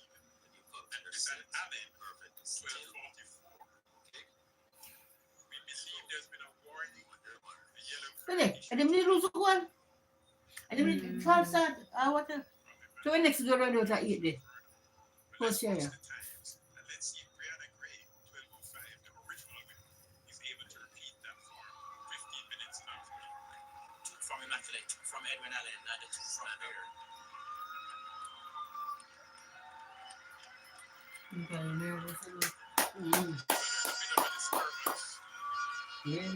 And Kristen Allen 12.44. We missed believe there's been a warning. The yellow Correct. And then lose one. And then false out. What? So when next door road I eat this. First area. And let's see if Brianna Gray, 1205, the original winner, is able to repeat that for 15 minutes after. Two from Immaculate, two from Edwin Allen, and the two from Bear. Okay, nervous. Yeah.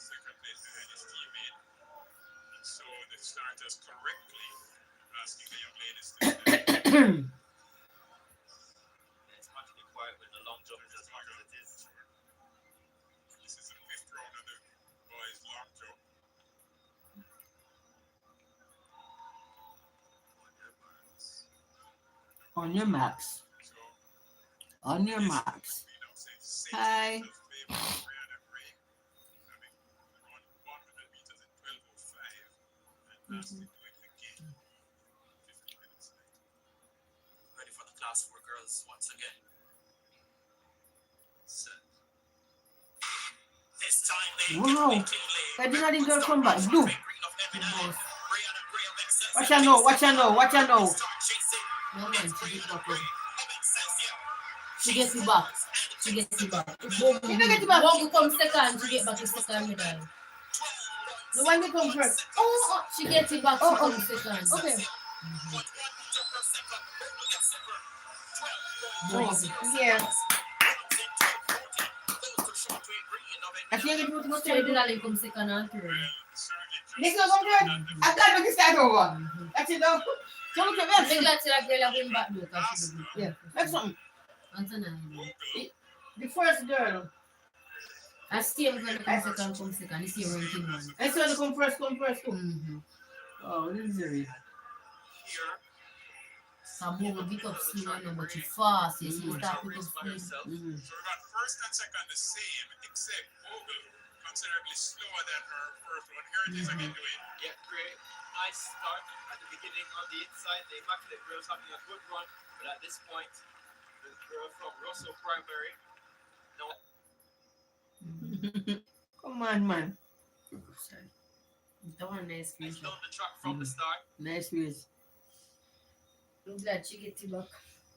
Second place behind his teammate. And so the starters correctly asking the young ladies to It's actually quiet with the long jump as hard as it is. This is the 5th round of the boys' long jump. On your marks. On your marks. Hi. Ready for the class 4 girls once again. Set. This time they Wow. I did not even come back. Do. Watch I know. Watch I know. Watch I know. No man, she gets back. She gets it back. She gets it back. You don't get it back. One will come second, she get back in second medal. The one that comes first. Oh, she gets it back, she comes second. Okay. Yeah. I think it was not So the darling comes second and third. This was good. I can't make it start over. That's it though. So look at I'm me. glad that girl win back though, because she did it. Yeah. That's something. Antonine. The first girl. I see him when come second. You see him ranking one. I saw the come first too. Oh, this is very. Some more big up speed right now, but she fast. Yes, she start with up speed. So we got first and second the same, except Vogel considerably slower than her first one. Here it is again doing. Yeah, great. Nice start at the beginning on the inside. The Immaculate girls having a good run, but at this point, the girl from Russell Primary. No. Come on, man. That one nice Nice screenshot. down the track from the start. Nice race. I'm glad she gets it back.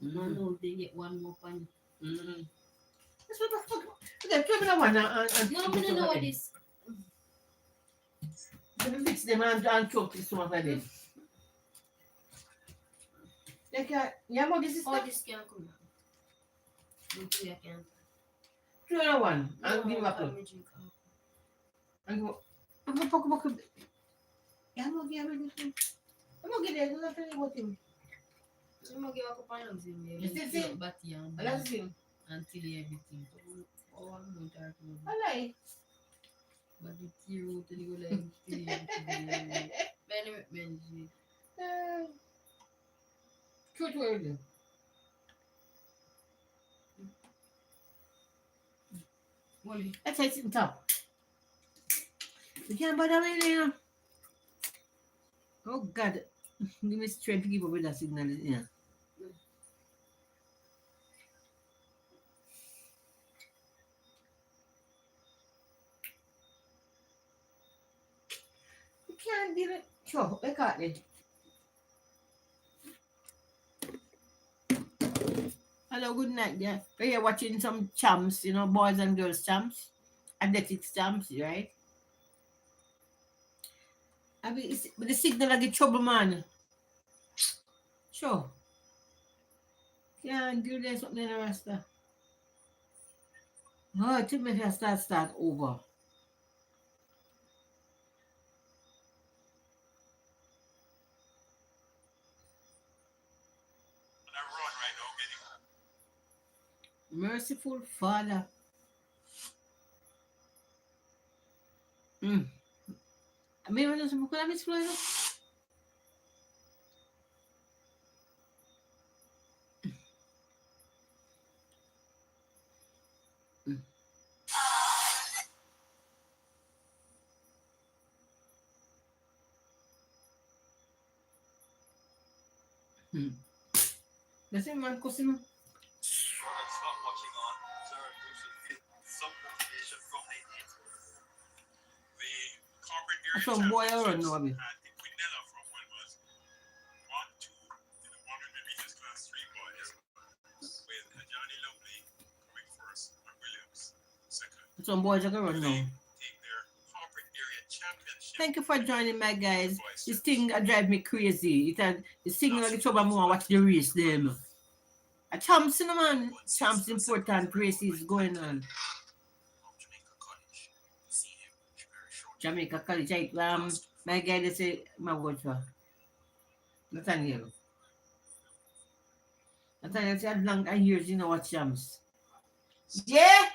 I know they get one more point. That's what the fuck. Okay, give me that one. No, I don't know what this. Let me fix them and choke this one like this. Like, yeah, but this is Oh, this can't come down. Okay, I can't. two and one. I'll No, give back I'm up. gonna drink. I'm going to poke back. Yeah, I'm going to get it. I'm going to get it. I'm going to tell you what him. I'm gonna give a couple of them. You still see? But yeah, That's him. until everything. Oh, I'm not dark. I like. But it's you to the like. Benjamin. Truth word. Molly. That's it in top. You can't bother me now. Oh God. Give me strength to keep up with that signal. Yeah. You can't do it. Sure, I got it. Hello, good night, yeah. We're watching some champs, you know, boys and girls champs, athletics champs, right? I mean, but the signal I get trouble, man. Sure. Can't do this something in the rest of. Oh, it took me to start over. Merciful Father. A mí no se me ocurre mis flores. That's him, man, cousin. Stop watching on. Sir, you should get some motivation from the The corporate area Some boy I run now, championships at Quinella from when was 1-2 in the 100 meters class 3 boys with Johnny Lovely coming first and Williams second. Some boys I can run now. Take their corporate area championship. Thank you for joining my guys. This thing drive me crazy. The signal the trouble more watch the race them. A champs in the man. Champs important races going on. Jamaica College. My guy they say my word for Nathaniel. Nathaniel said long years you know what champs. Yeah.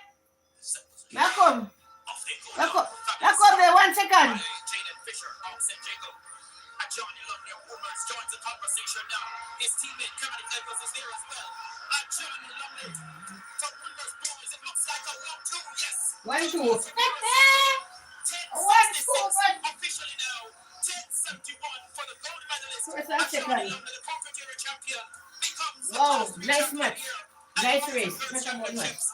Malcolm. Malcolm there 1 second. Johnny Lovely of Women's joins the conversation now. His teammate Kevin Edwards is there as well. Johnny Lovely for Women's boys. It looks like a 1-2. Yes. 1-2. 10:66 officially now. 10:71 for the gold medalist. Johnny Lovely, the corporate area champion, becomes the Wow, class nice champion match. here. Nice The race. Women's Championships.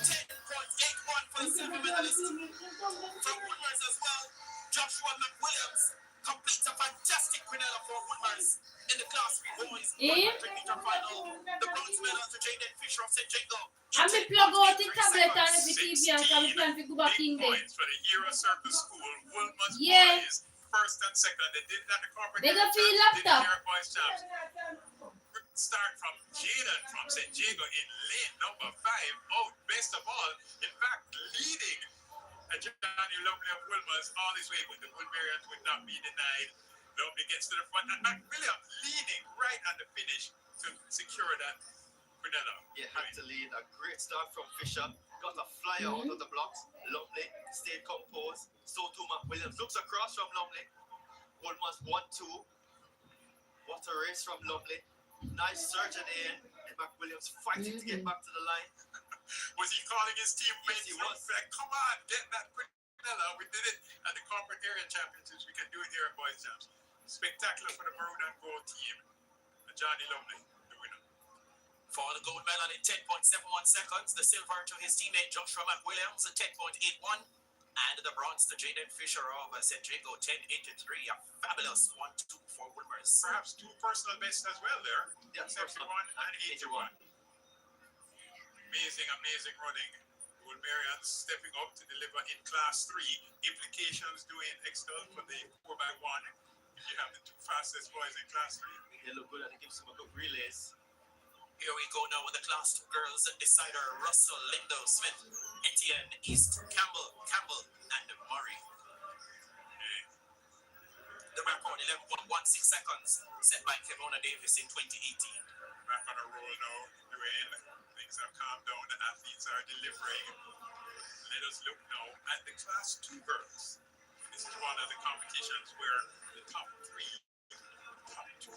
10.81 for the silver medalist. From Woodmers as well, Joshua McWilliams completes a fantastic Quinella for Woodmers in the class 3 boys 100-meter final. The bronze medal to Jaden Fisher of St. Jago. I'm a plug out the tablet and the TV and I'm plan to go back in there. Points for the Hero Circle School, Woodmers Yeah. boys, first and second. They did that the corporate. They got free laptop. Boys champs. Start from Jaden from St. Jago in lane number 5. Out best of all, in fact, leading Johnny Lovely of Wilmers all this way, but the Woodburyans would not be denied. Lovely gets to the front, and McWilliam leading right at the finish to secure that Quinella. You had to lead. A great start from Fisher. Got a flyer out of the blocks. Lovely. Stayed composed. So too McWilliams. Looks across from Lovely. Almost 1-2. What a race from Lovely. Nice surge at the end. And McWilliams fighting to get back to the line. Was he calling his teammates? Yes, he was. Like, come on, get that Quinella. We did it at the corporate area championships. We can do it here at Boys Champs. Spectacular for the maroon and gold team. And Johnny Lovely, the winner. For the gold medal in 10.71 seconds, the silver to his teammate Joshua McWilliams at 10.81, and the bronze to Jaden Fisher of St. Jago 10.83. A fabulous 1-2 for Wilmers. Perhaps 2 personal bests as well there. Yes, 71 and 81. Amazing running. Woodburyans stepping up to deliver in class 3. Implications doing excel for the 4x1. If you have the 2 fastest boys in class 3. They look good and it gives them a good relays. Here we go now with the class 2 girls decider Russell, Lindo, Smith, Etienne, East, Campbell, and Murray. The record 11.16 seconds set by Kevona Davis in 2018. Back on a roll now, Dwayne. Things have calmed down. The athletes are delivering. Let us look now at the class 2 girls. This is one of the competitions where the top 2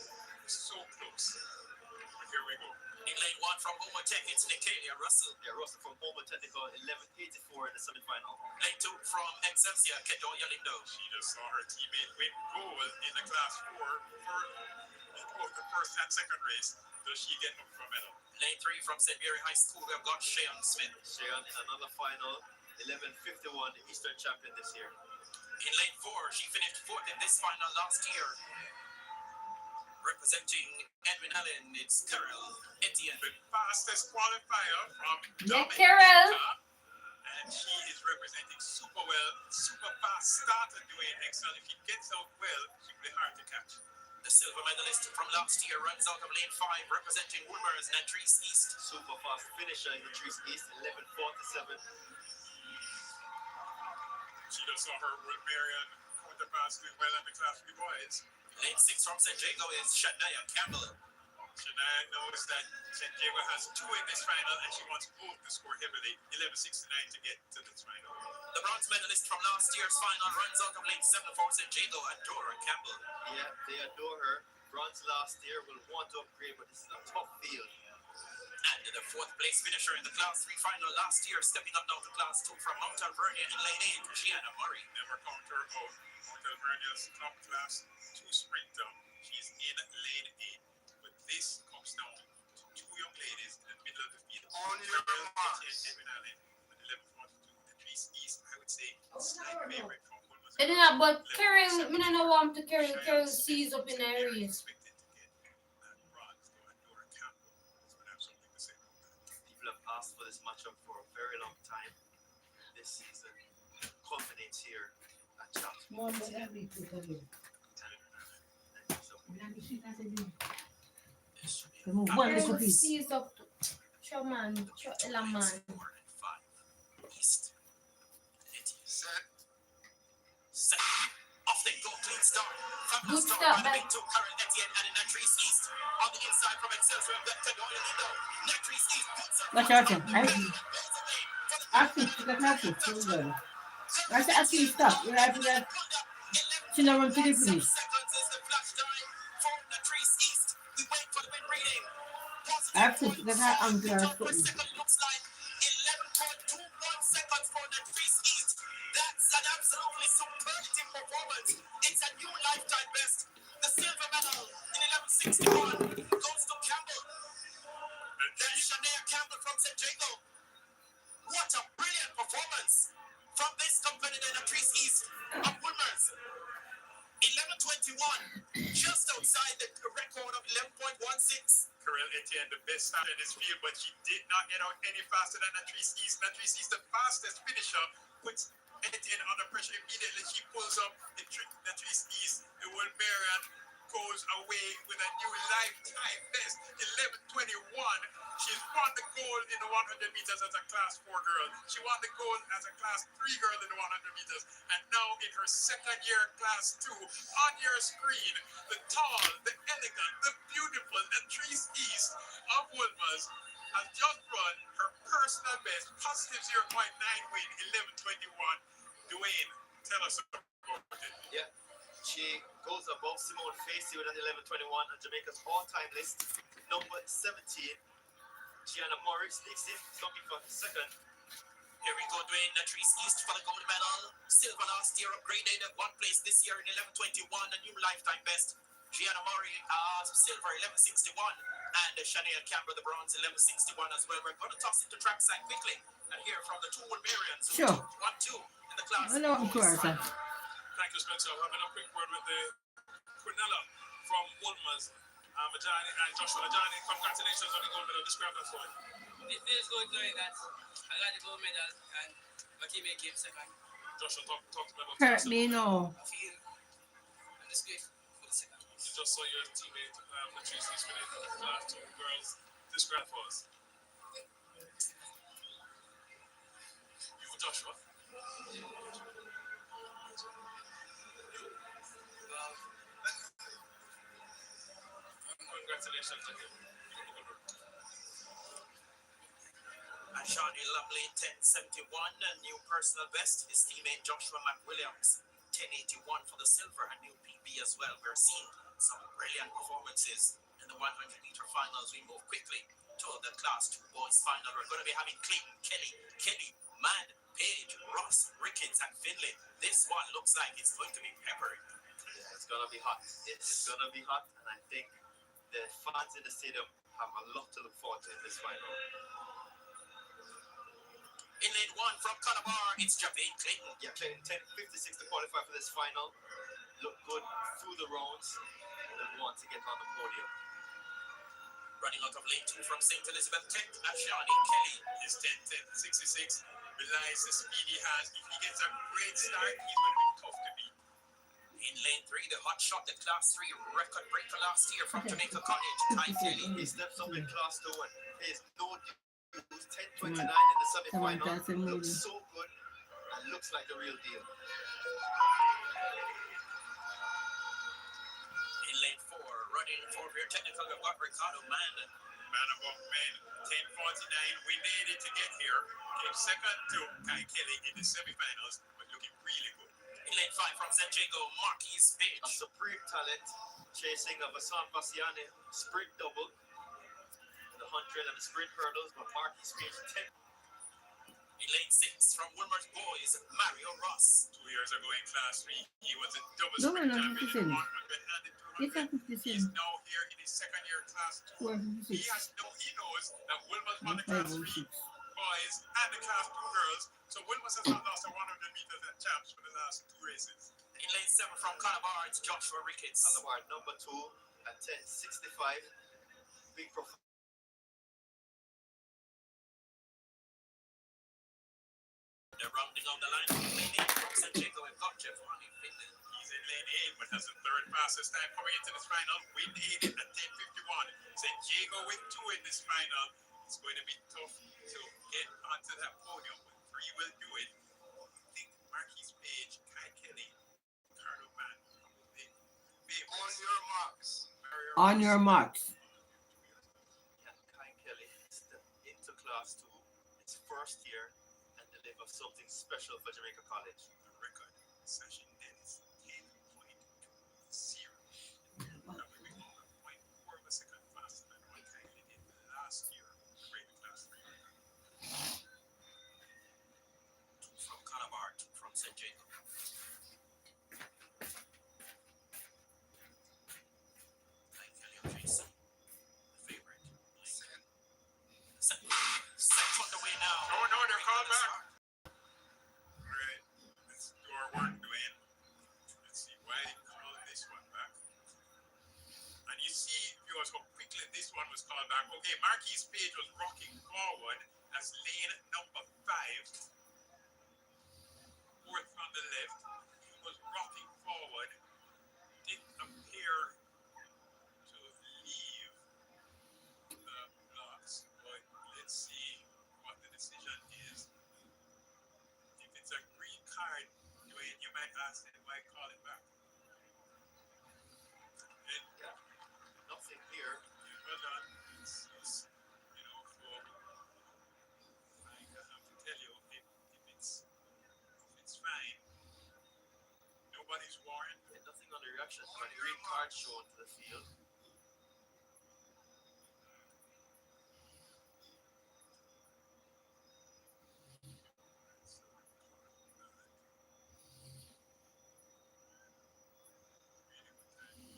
is so close. But here we go. In lane 1 from Homer Tech, it's Nicalia Russell. Yeah, Russell from Homer Technical, 11.84 in the semi-final. Lane 2 from Excelsior, Kedoya Lindo. She just saw her teammate win gold in the class 4 for both the first and second race. Does she get up for medal? Lane 3 from St. Mary High School, we've got Shayon Smith. Shayon in another final, 11.51, the Eastern champion this year. In lane 4, she finished 4th in this final last year. Representing Edwin Allen, it's Carol Etienne. The fastest qualifier from Carol. And she is representing super well, super fast starter doing excellent. If she gets out well, she'll be hard to catch. The silver medalist from last year runs out of lane 5, representing Woolmers, Nantrice East. Super fast finisher in Nantrice East, 11.47. She just saw her Woodburian counterpass doing well in the class 3 boys. Lane 6 from St. Jago is Shania Campbell. Shania knows that St. Jago has 2 in this final and she wants both to score heavily. 11.69 to get to this final. The bronze medalist from last year's final runs out of lane 7 for St. Jago, Adora Campbell. Yeah, they adore her. Bronze last year, will want to upgrade, but this is a tough field. And the 4th place finisher in the class 3 final last year, stepping up now to class 2 from Mount Alvernia in lane 8, Gianna Murray. Never count her out. Mount Alvernia's top class 2 sprinter. She's in lane 8 with this comes down to two young ladies in the middle of the field. On your marks. Edwin Allen with 11:42. The Trees East, I would say, slight favorite from Woolman's. And then, but Karen, me don't want to Karen sees up in areas. People have asked for this matchup for a very long time. This season culminates here at Charlton. More than every people. One little piece. Sees up Choman, Elaman. East. Set. Off they go, clean start. Good Fabulous start, start. Running to Karen Etienne and Natrice East. On the inside from Excelsior, back to Noel. Natrice East puts up. Watch out, I think that happens so good. I said, I see stop. You have to that. She never run to the police. I think that I am there. That's an absolutely superlative performance. It's a new lifetime best. The silver medal in 11:61 goes to Campbell. Then Shania Campbell from St. Jago. What a brilliant performance from this competitor in the Trees East of Woolmers. 11:21, just outside the record of 11.16. Karel Etienne, the best starter in this field, but she did not get out any faster than Natrice East. Natrice East, the fastest finisher, puts Etienne under pressure immediately. She pulls up Natrice East. The Wolverian goes away with a new lifetime best, 11:21. She's won the gold in the 100 meters as a class 4 girl. She won the gold as a class 3 girl in the 100 meters. And now in her second year class 2, on your screen, the tall, the elegant, the beautiful Natrice East of Woolmers has just run her personal best, positive 0.9 win, 11:21. Dwayne, tell us about it. Yeah. She goes above Simone Facey with an 11:21 on Jamaica's all-time list. Number 17, Gianna Murray sneaks in, looking for second. Here we go, Dwayne. Natrice East for the gold medal. Silver last year, upgraded one place this year in 11:21, a new lifetime best. Gianna Murray, silver 11:61. And Shania Campbell, the bronze 11:61 as well. We're going to toss it to trackside quickly and hear from the two Wolverians. Sure. 1-2 in the class. I know I'm correct. Thank you, Spencer. I'm having a quick word with the Quinella from Woolmers. Majani and Joshua. Majani, congratulations on the gold medal. Describe that for me. It feels good knowing that I got the gold medal and my teammate came second. Joshua, talk to me about Hurt me, no. I feel I'm disgraced for the second. You just saw your teammate, Natrice East, with the class 2 girls. Describe for us. You, Joshua. Congratulations again. And Shawnee Lumley, 10:71, a new personal best. His teammate Joshua McWilliams, 10:81 for the silver, a new PB as well. We're seeing some brilliant performances in the 100-meter finals. We move quickly to the class 2 boys final. We're going to be having Clayton, Kelly, Mann, Page, Ross, Ricketts, and Finlay. This one looks like it's going to be peppery. Yeah, it's gonna be hot. It's gonna be hot, and I think the fans in the stadium have a lot to look forward to in this final. In lane 1 from Calabar, it's Javane Clayton. Yeah, Clayton 10:56 to qualify for this final. Look good through the rounds and want to get on the podium. Running out of lane 2 from St. Elizabeth, 10th, Shawnee Kelly. His 10:66 belies the speed he has. If he gets a great start, he's going to be tough to beat. In lane 3, the hot shot, the class 3 record breaker last year from Jamaica College, Ty Kelly. He steps up in class 2 and pays no dues. 10:29 in the semi-final. Looks so good and looks like the real deal. In lane 4, running for rear technical, we've got Ricardo Mann. Man above men, 10:49. We made it to get here. Came second to Ty Kelly in the semi-finals, but looking really good. In lane 5 from San Diego, Marquis Page. A supreme talent, chasing of Hassan Bassiani, sprint double in the 100 and the sprint hurdles, but Marquis Page 10. In lane 6 from Wilmot Boys, Mario Ross. 2 years ago in Class 3, he was a double No, sprint no, champion in 100 57. and the It's 200. not 57. He's now here in his second year Class 2. Or He 56. knows that Wilmot won And the Class 3 506. boys and the Class 2 girls, so Wilmot has not lost a 100 meters at champs for the last 2 races. In lane 7 from Calabar, it's Joshua Ricketts. Calabar number 2 at 10:65. Big performance. They're rounding out the line. Lane 8 from San Diego, we've got Jeff Ronnie Finley. He's in lane 8, but has the third fastest time coming into this final. Win 8 at 10:51. San Diego with 2 in this final. It's going to be tough to get onto that podium, but 3 will do it. I think Marquis Page, Kai Kelly, Carlo Mann, probably favorites. On your marks. On your marks. Can Kai Kelly step into Class 2 his first year and deliver something special for Jamaica College? The record session ends 10.20. That would be 1.4 of a second faster than what Kai Kelly did last year to break the Class 3 record. 2 from Calabar, 2 from San Diego. Kai Kelly and Jason, the favorite. Set on the way now. No, they're called back. Alright, let's do our work, Dwayne. Let's see why they called this one back. And you see, viewers, how quickly this one was called back. Okay, Marquis Page was rocking forward as lane number 5. Fourth from the left. He was rocking forward. Didn't appear to leave the blocks. But let's see what the decision is. If it's a green card, Dwayne, you might ask them why call it back. And Yeah, nothing here. well done. It's so I have to tell you, if it's fine, nobody's warned. And nothing on the reaction. A green card shown to the field.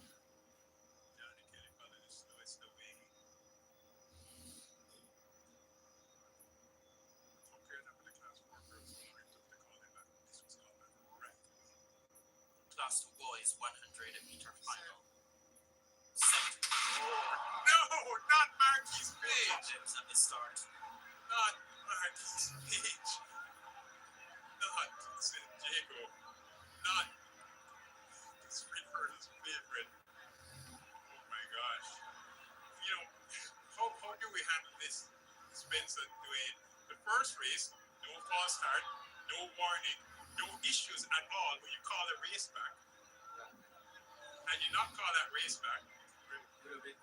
Johnny Kelly probably the slowest away. Okay, now for the Class 4 girls, sorry, took the call in back. This was called back right. Class 2 boys, 100 meter final. Set. No, not Marquis Page. Problems at the start. Not Marquis Page. Not San Diego. Not the sprint hurdle's favorite. Oh my gosh. You know, how do we handle this, Spencer, Dwayne? The first race, no false start, no warning, no issues at all, but you call a race back. And you not call that race back. Little bit.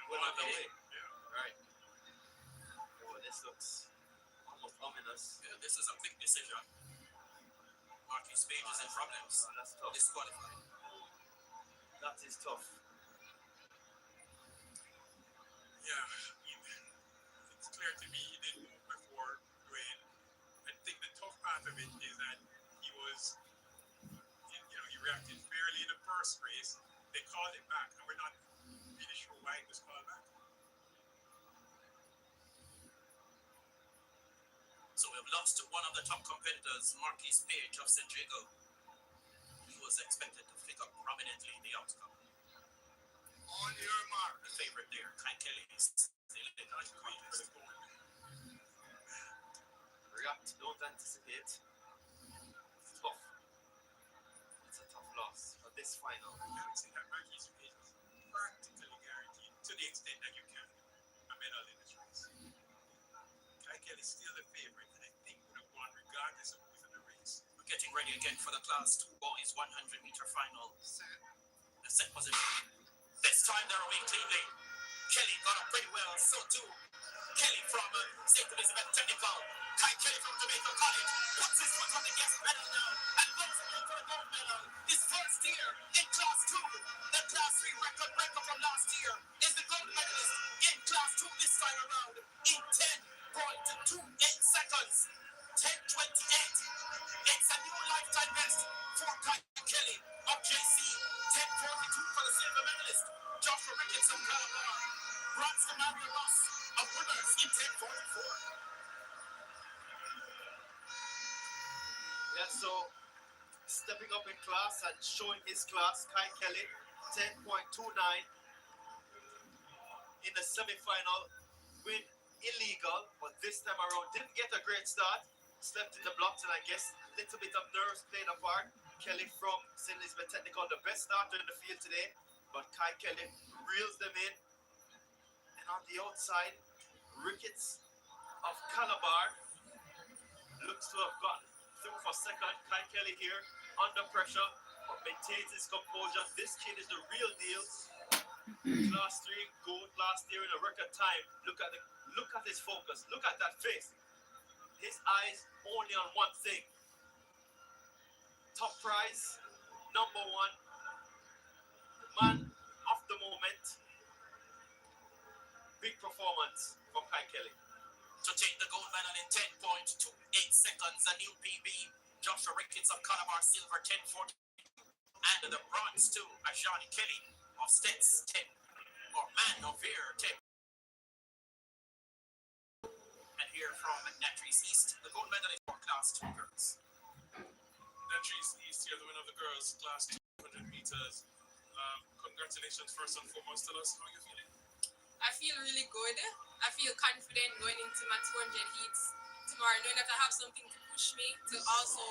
Well on the way. Yeah. Right. Well, this looks almost ominous. Yeah, this is a big decision. Marquis Page is in problems. That's tough. Disqualified. That is tough. Yeah, it's clear to me he didn't move before Dwayne. I think the tough part of it is that he was, he reacted fairly in the first race. They called it back, and we're not really sure why it was called back. So we've lost one of the top competitors, Marquis Page of San Diego. He was expected to figure prominently in the outcome. On your mark. The favorite there, Kai Kelly, is still in the contest. React, don't anticipate. It's tough. It's a tough loss for this final. I would say that Marquis Page is practically guaranteed, to the extent that you can, a medal in this race. Kai Kelly's still the favorite, and I think would have won regardless of who's in the race. We're getting ready again for the Class 2 boys 100 meter final. The set position. This time they're away cleanly. Kelly got up pretty well, so too Kelly from St. Elizabeth Technical. Kai Kelly from Jamaica College puts his foot on the gas pedal now and goes away for a gold medal. His first year in Class 2. The Class 3 record breaker from last year is the gold medalist in Class 2 this time around in 10.28 seconds. for Kai Kelly of JC. 10:42 for the silver medalist, Joshua Ricketts of Calabar. Bronze to Mario Ross of Woodlands in 10:44. Yeah, so stepping up in class and showing his class, Kai Kelly, 10.29 in the semi-final, win illegal, but this time around didn't get a great start, slept in the blocks, and I guess a little bit of nerves played a part. Kelly from St. Elizabeth Technical, the best starter in the field today, but Kai Kelly reels them in. And on the outside, Ricketts of Calabar looks to have gotten through for second. Kai Kelly here under pressure, but maintains his composure. This kid is the real deal. Class 3 gold last year in a record time. Look at his focus. Look at that face. His eyes only on one thing. Top prize, number one, the man of the moment. Big performance from Kai Kelly. To take the gold medal in 10.28 seconds, a new PB. Joshua Ricketts of Calabar silver 10:40. And the bronze to Ajani Kelly of Stets 10. Or Man of Veer 10. And here from Natries East, the gold medal is for class 2 girls. Natries East here, the winner of the girls class 200 meters. Congratulations first and foremost. Tell us how you're feeling. I feel really good. I feel confident going into my 200 heats tomorrow, knowing that I have something to push me to also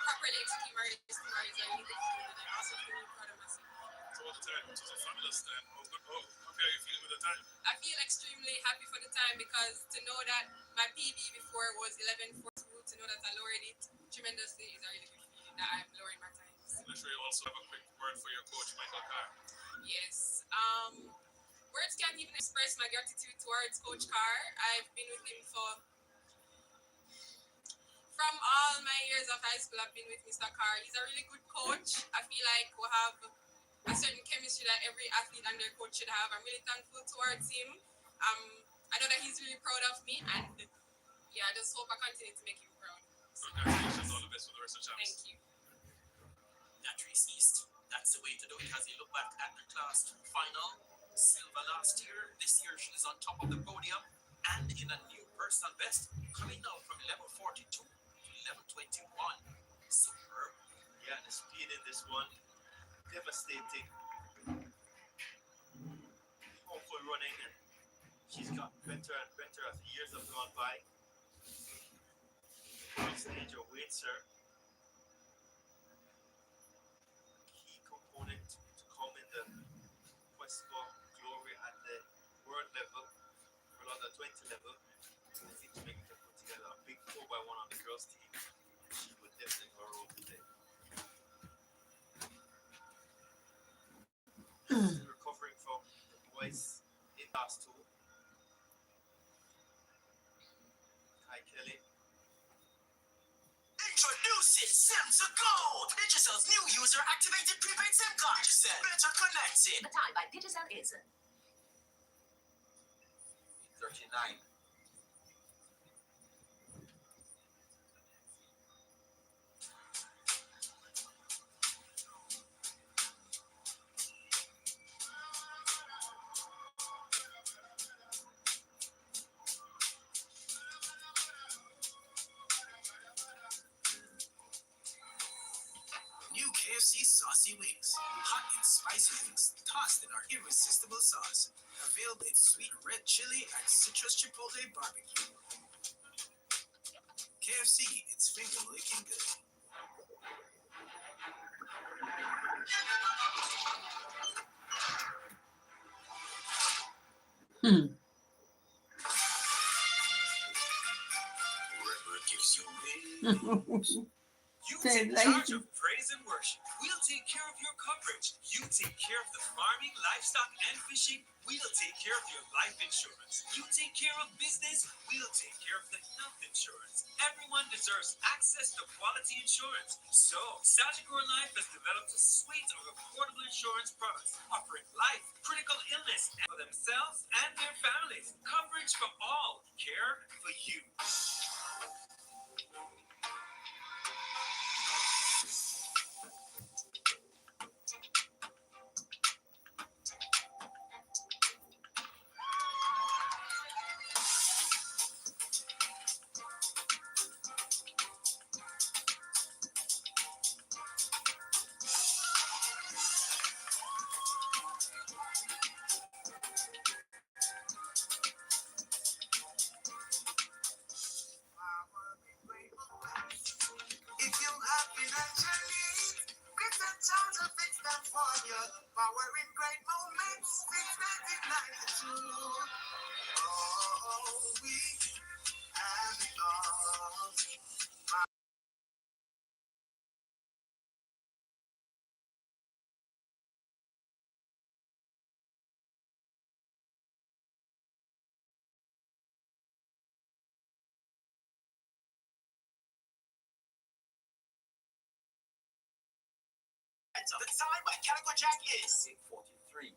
properly execute my race tomorrow. Is a really good feeling, and I also feel really proud of myself. So what the time? It was a fabulous time. How are you feeling with the time? I feel extremely happy for the time because to know that my PB before was 11:42, to know that I lowered it tremendously is a really good feeling that I'm lowering my times. I'm sure you also have a quick word for your coach, Michael Carr. Yes. Words can't even express my gratitude towards Coach Carr. I've been with him from all my years of high school. I've been with Mr. Carr. He's a really good coach. I feel like we have a certain chemistry that every athlete and their coach should have. I'm really thankful towards him. I know that he's really proud of me, and yeah, I just hope I continue to make him proud. Congratulations, all the best for the rest of the champs. Thank you. Natries East, that's the way to do it as you look back at the class 2 final. Silver last year. This year she's on top of the podium and in a new personal best, coming out from level 42 to level 21. Superb. Yeah, the speed in this one, devastating. Powerful running, and she's got better and better as the years have gone by. World stage awaits her. Key component to come in the quest for glory at the world level, or rather 20 level. I think Jamaica can put together a big 4x1 on the girls' team. She would definitely go role today. Still recovering from the boys in class 2. Kai Kelly. Introducing Sims to Gold! Digicel's new user-activated prepaid SIM card. Digicel, better connected. The time by Digicel is 39. New KFC Saucy Wings. Hot and spicy wings, tossed in our irresistible sauce. Available in sweet red chili and citrus chipotle barbecue. KFC, it's finger licking good. Wherever it gives you wings. You take charge of praise and worship. We'll take care of your coverage. You take care of the farming, livestock, and fishing. We'll take care of your life insurance. You take care of business. We'll take care of the health insurance. Everyone deserves access to quality insurance. So, Sagicor Life has developed a suite of affordable insurance products offering life, critical illness for themselves and their families. Coverage for all. Care for you. Power in great moments since 1992. Oh, we have it all. The time by Calico Jack is 8:43.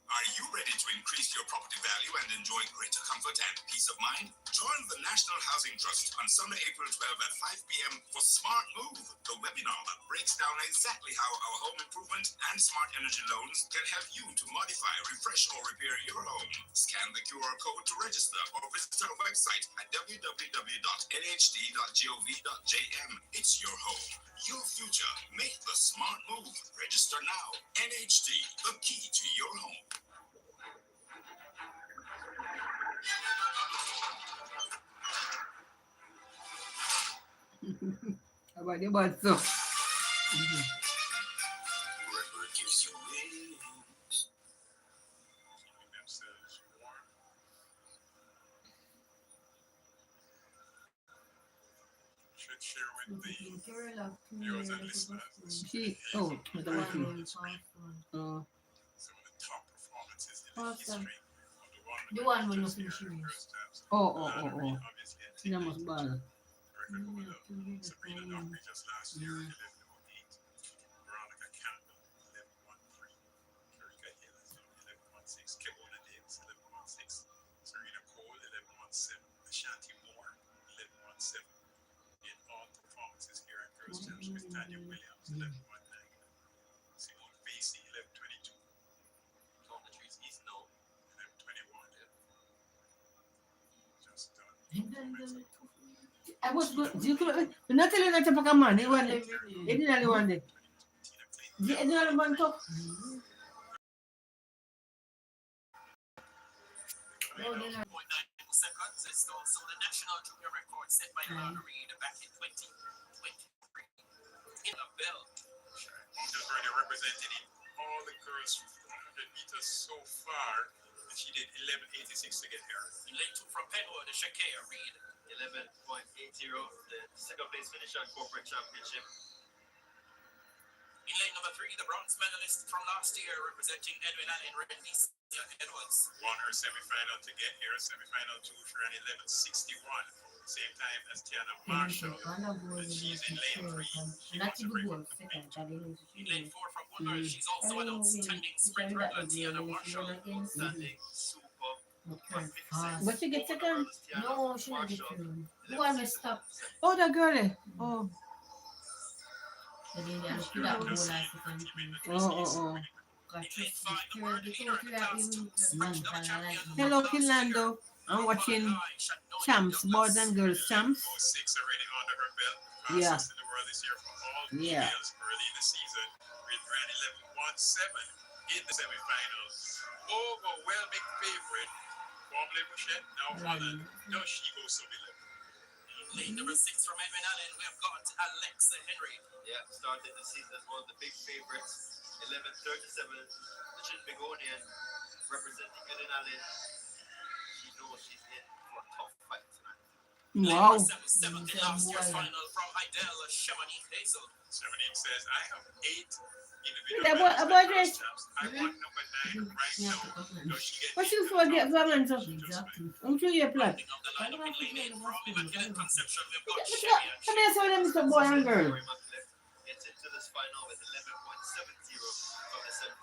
Are you ready to increase your property value and enjoy greater comfort and peace of mind? Join the National Housing Trust on Sunday, April 12 at 5 p.m. for Smart Move, the webinar that breaks down exactly how our home improvement and smart energy loans can help you to modify, refresh, or repair your home. Scan the QR code to register or visit our website at www.nhd.gov.jm. It's your home, your future. Make the smart move. Register now. NHD, the key to your home. How about the bad stuff? Wherever it gives you wings. Keeping themselves warm. Should share with the viewers and listeners She, oh, the some Oh, of the top performances in the Awesome. history of the The one one we just know here from in Shireen. first times. oh. Obviously, She must bad. record holder Sabrina Dockery just last year, 11:08. Veronica Campbell, 11:13. Karika Hill, 11:16. Kebona Davis, 11:16. Serena Cole, 11:17. Ashanti Moore, 11:17. In all performances here in Girls Champs with Tanya Williams, 11:19. Simone Vasey, 11:22. Tom Latrice East No, 11:21. Just done. I was good. You could not tell you that to pack a man. He one day. He didn't one day. He didn't want to. 0.9 seconds is also the national junior record set by Lana Reid back in 2023. In a bell. She's already represented in all the girls 100 meters so far, and she did 11:86 to get here. In lane 2 from Penwood, Shakira Reid. 11.80, the second place finish on corporate championship. In lane number 3, the bronze medalist from last year representing Edwin Allen, Rendicia Edwards. Won her semifinal to get here. Semifinal 2, she ran 11:61. Same time as Tiana Marshall. And she's in lane 3. She wants to break up the In lane 4 from Woodbury, she's also an outstanding sprinter, Tiana Marshall. Outstanding, super. But she get second. No, she not get through. The one we stop. Oh, that girl. Eh? Oh. The lady and she that go like second. Oh. Got you. Hello, Finlando. I'm watching champs, boys and girls champs. 06 already under her belt. Yeah. Fastest in the world this year for all Yeah. females early in the season. We ran 11:17 in the semifinals. Overwhelming favorite. Formerly Mouchette, now Holland. Now she goes so below. Lane number 6 from Edwin Allen, we have got Alexa Henry. Yeah, started the season as one of the big favorites. 11:37, the Chinbigonian representing Eden Allen. She knows she's in for a tough fight tonight. Wow. 7th in last year's final from Idel, Chamonix Hazel. Chamonix says, I have 8 individual That medals boy at dress. Girls Champs. I want number 9 right now. Does she get What you forget for man? So I'm sure you plan. Of the lineup in lane 8 from Immaculate Conception, we've got Come Chevy and here, so them Mr. Boy and girl. Rory Immaculate gets into this final with 11.70 from the seventh.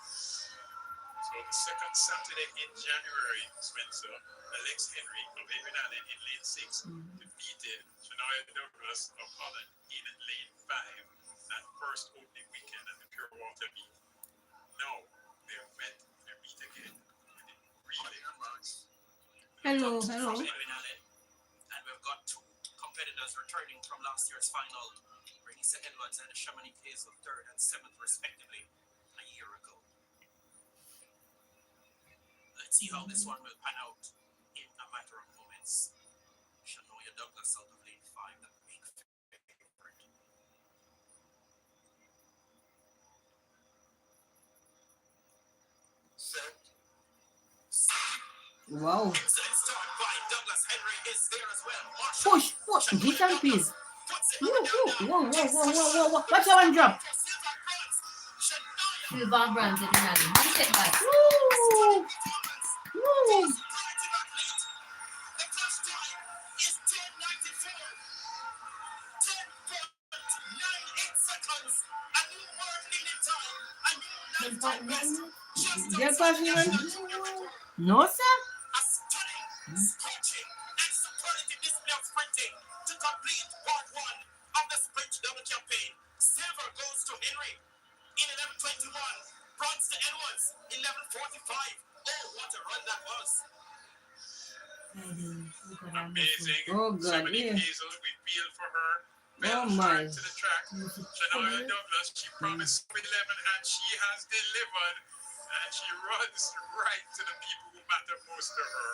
So the second Saturday in January, Spencer, Alex Henry of Edwin Allen in lane 6 defeated Shania Douglas of Holland in lane 5 that first opening weekend at the Pure Water meet. Now they're met, they meet again. Really. Hello. From Edwin Allen. And we've got 2 competitors returning from last year's final, Renisa Edwards and Chamonix Hazel, 3rd and 7th respectively, a year ago. Let's see how this one will pan out in a matter of moments. Shania Douglas out of lane 5, the big favorite. Wow. Excellent start by Douglas Henry is there as well. Push. Get and please. Whoa. Watch that one drop. Silver bronze in the alley. One step back. Woo. Get past me, man. No, sir. Scorching and superlative display of sprinting to complete part one of the sprint double campaign. Silver goes to Henry in 11:21. Bronze to Edwards 11:45. Oh, what a run that was! Amazing. Oh, God, Somebody yeah. Hazel, we feel for her. Oh, Fell my. short to the track. Shania Douglas, she promised 11 and she has delivered. And she runs right to the people who matter most to her.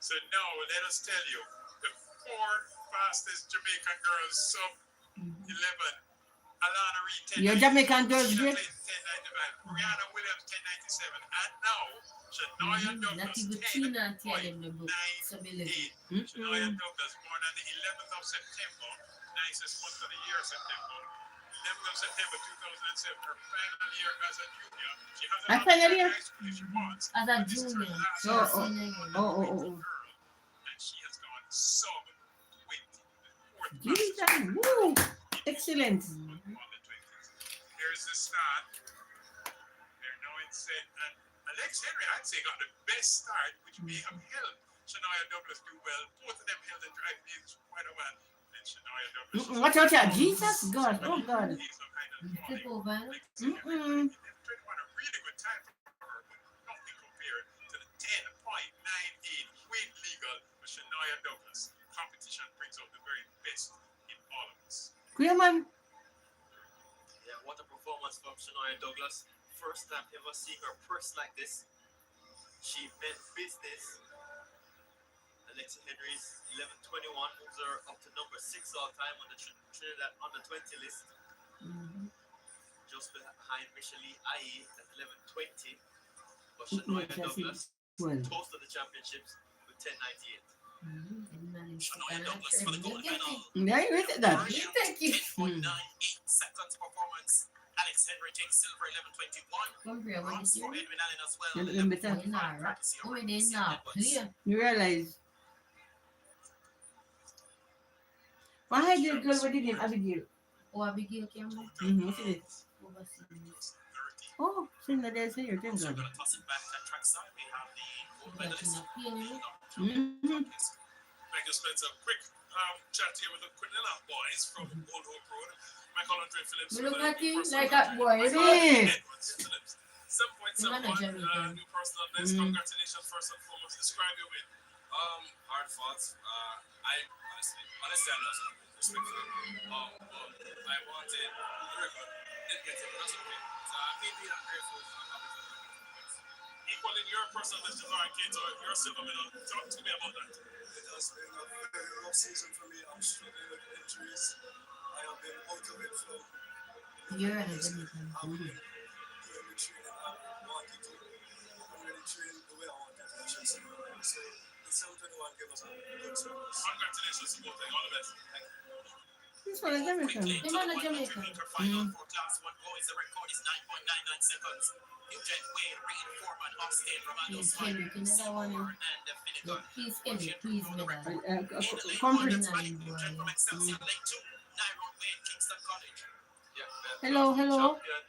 So now, let us tell you, the 4 fastest Jamaican girls sub 11. Alana Reed, 10. Your Jamaican girls great. 10:95. Brianna Williams, 10:97. And now, Shania Not Douglas, even Tina tell them the book. So believe. Shania Douglas, born on the 11th of September, nicest month of the year, September. 11th of September 2007, her final year as a junior. She has I finally high school if she wants. As a junior. Oh. And she has gone sub 20. Jesus. Woo. Excellent. Here's the start. They're now in set. And Alex Henry, I'd say, got the best start, which may have helped Shania Douglas do well. Both of them held the drive leads quite a while. And Shania Douglas. Watch out. Jesus. God. Oh, God. Step over. Mm-mm. 21, a really good time for her, but nothing compared to the 10.98 weight legal for Shania Douglas. Competition brings out the very best in all of us. Clear, man. Yeah, what a performance from Shania Douglas. First time ever seeing her purse like this. She meant business. Alexia Henry's 11:21 moves her up to number 6 all time on the Trinidad under 20 list. Just behind Michelle Aye at 11:20. But Shania Douglas toast of the championships with 10:98. Shania Douglas for the gold medal. Yeah, you read that. Thank you. 10.98 seconds performance. Alex Henry takes silver 11:21. Bronze for Edwin Allen as well. Let me tell you. You realize. Why had your girl what did name Abigail? Oh, Abigail came back. What's it? Oh, sing that there, say your thing. So we're going to toss it back to trackside. We have the gold medalist. Thank you, Spencer. Quick chat here with the Quinella boys from Old Hope Road. Michael Andre Phillips. Look at you like that boy. 7.7 Jamaican. new personal best. Congratulations first and foremost. Describe your win. Hard fought. I honestly I lost respectfully. But I wanted the record, didn't get it, but that's okay. So I'm grateful. I'm happy for the points. Equaling your personal best as Kato, your silver medal. Talk to me about that. It has been a very rough season for me. I'm struggling with injuries. I have been out of it for You're a Jamaican. I've been doing the training I wanted to. I haven't really trained the way I wanted to, I should say. So the 721 gave us a good service. Congratulations to both. All the best. Thank you. This one is Jamaican. They're not a Jamaican. Final for class 1 boys. The record is 9.99 seconds. Nugent, Wade, Reed, Foreman, Austin, Romano, Yes, Spider, Henry, can I one? and Finnegan. Please, Henry, please, medal. Conference. From Excelsior, Lake 2, Nyrone, Wade, Kingston College. Hello. Champion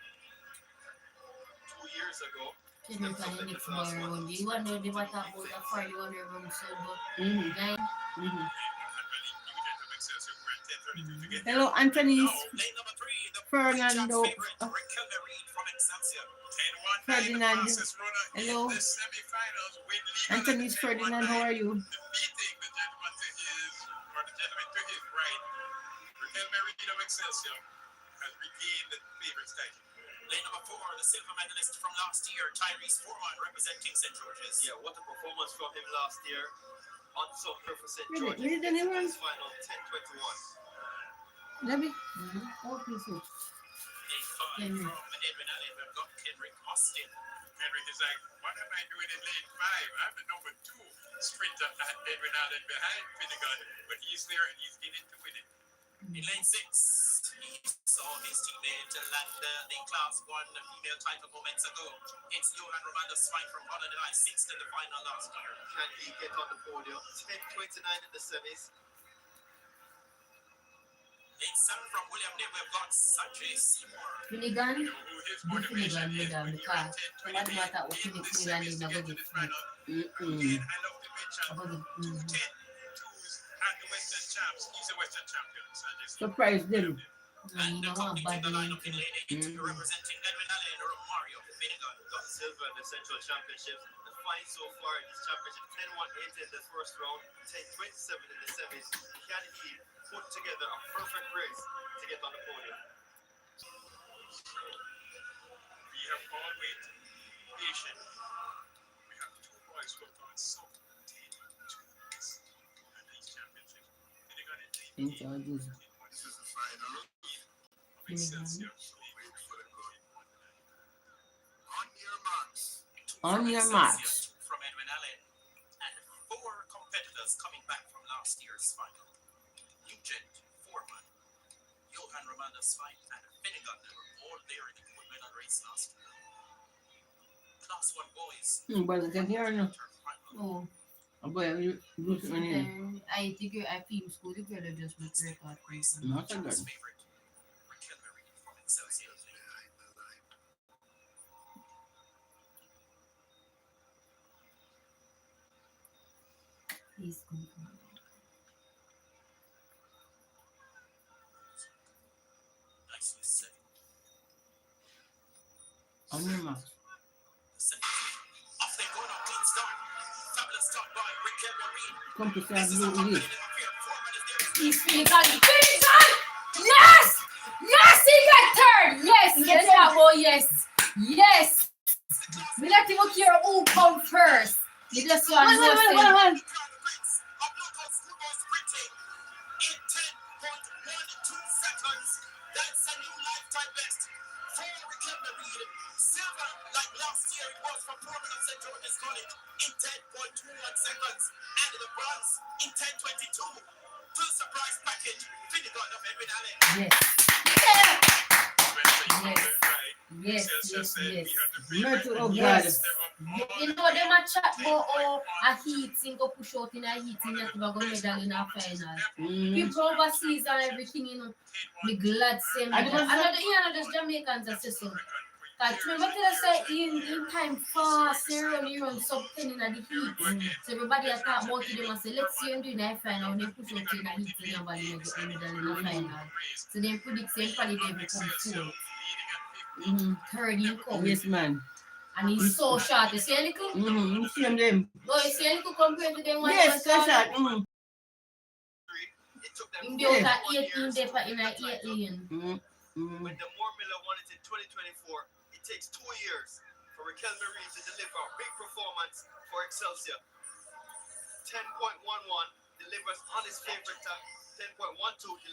2 years ago. Henry, can you next bar one? You want to know what about the 41 room so but 9? Hello, Anthony. Fernando. Ferdinand. Hello. Anthony Ferdinand, how are you? Lane number 4, the silver medalist from last year, Tyrese Foreman, representing St. George's. Yeah, what a performance from him last year. On soccer for St. Really? George's. Really, anyone? Final 10-21. Let me. Oh, please. A 5 from Edwin Allen. We've got Kendrick Austin. Henry is like, what am I doing in lane 5? I'm the number 2 sprinter and Edwin Allen behind Finnegan, but he's there and he's in it to win it. In lane 6, he saw his teammate land the Class 1 female title moments ago. It's Johan Romano Smythe from Holland and I, 6th in the final last year. Can he get on the podium? 10:29 in the semis. Lane 7 from William Knibb, we've got Sanjay Seymour. Finnegan, the Finnegan with them because what matter what Finnegan is not going to get About the and the Western champs. He's a Western champion. Surprise them. And completing the lineup in lane 8, representing Edwin Allen, Romario Finnegan. Got silver in the Central Championships. The fight so far in this championship, 10-1-8 in the first round, 10-27 in the semis. Can he put together a perfect race to get on the podium? We have all wait patient. We have 2 boys who have gone so 10 and these championships. Finnegan and In charges. This is the final of Excelsior. On your marks. On your marks. From Edwin Allen. And 4 competitors coming back from last year's final. Nugent, Foreman, Johan Romano Smythe, and Finnegan, they were all there in the gold medal race last year. Class 1 boys. But I can hear no. Oh, Boy, you do something. I think I feel school the brother just with record. Not a good. Favorite, Raquel Marie from Excelsior. Please come. Nicely set. On your marks. Off they go now, clean start. Fabulous start by Raquel Marie. Come to say you. He's Finnegan. Yes! Yes, he got third. Yes, yes, that boy. Yes, yes. We let him care who come first. You just want to say. That's a new lifetime best for Raquel Marie. Silver, like last year, it was from Foreman of St. George's College in 10.21 seconds. And the bronze in 10.22. To the surprise package, Finnegan of Edwin Allen. Yes. Yes. Mercy of God. You know them a chat about a heat thing go push out in a heat thing that we're going to medal in a final. People overseas and everything, you know. Be glad same. Another Jamaicans are so. Because remember I say in time fast, they run sub 10 in the heat. So everybody has talked about them and say, let's see them do in the final. When they push out in the heat, they nobody will get the medal in the final. So they predict same probably they will come fourth. Third you come. Yes, man. And he's so short. You see a little? You see them. Oh, you see a little compared to them? Yes, so short. In the other 18 there in a 8 lane. When the Moore Miller won it in 2024, it takes 2 years for Raquel Marie to deliver a big performance for Excelsior. 10.11 delivers on his favorite tag. 10.12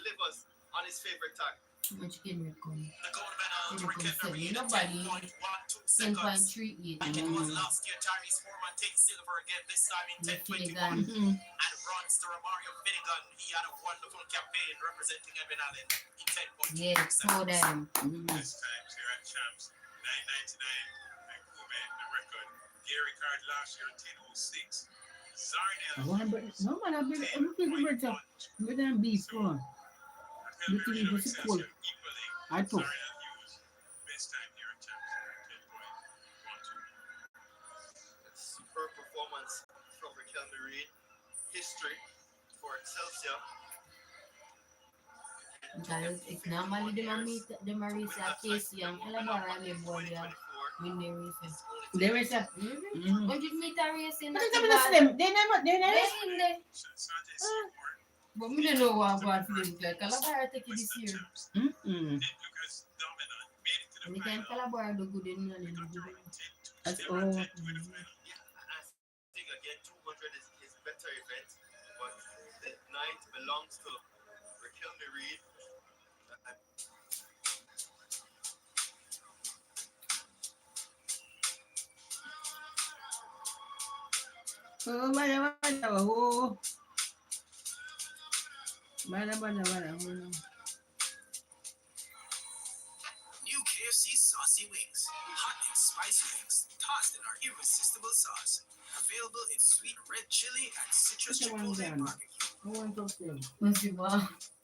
delivers on his favorite tag. Which can we come? The gold medal to Raquel Marie in Nobody 10.12 10.38. seconds. Like it was last year, Tyrese Foreman takes silver again, this time in 10.21. And bronze to Romario Finnegan. He had a wonderful campaign representing Edwin Allen in 10.2 Yes, so them. This time, here at Champs, 999, Vancouver, the record. Gary Card last year, 10.06. Zarnell, No, man, I'm going to be for. You think it was cool? I took. best time here at Champs, 10.12. Superb performance from Raquel Marie. History for Excelsior. Because it's normally the Marisa Casey and Elabara and the boy win the race. They were saying, 100 meter racing. They never. But we don't know what about for them. Calabara take it this year. We can Calabara do good in the That's all. I think again 200 is better event, but the night belongs to Raquel Marie. Oh, bada. Oh, bada. New KFC saucy wings. Hot and spicy wings, tossed in our irresistible sauce. Available in sweet red chili and citrus chipotle barbecue. I want to see.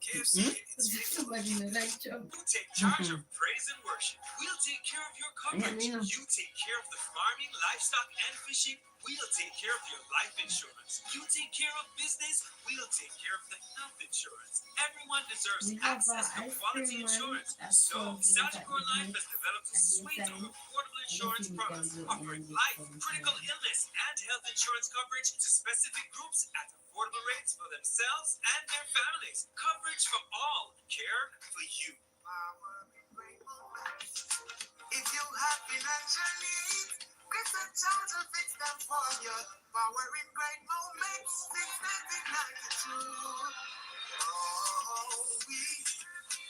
KFC Somebody in the lecture. You take charge of praise and worship. We'll take care of your coverage. Yeah. You take care of the farming, livestock, and fishing. We'll take care of your life insurance. You take care of business. We'll take care of the health insurance. Everyone deserves access to quality insurance. So, Sagicor Life has developed a suite of affordable insurance products offering life, critical illness, and health insurance coverage to specific groups at affordable rates for themselves and their families. Coverage for all. Care for you. If you have financial needs, Chris and Charles will fix them for you. Power in great moments since 1992. Oh, we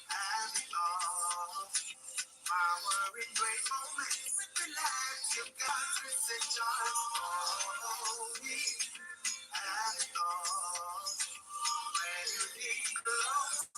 have it all. Power in great moments. Relax, you got Chris and Charles. Oh, we have it all. When you need clothes,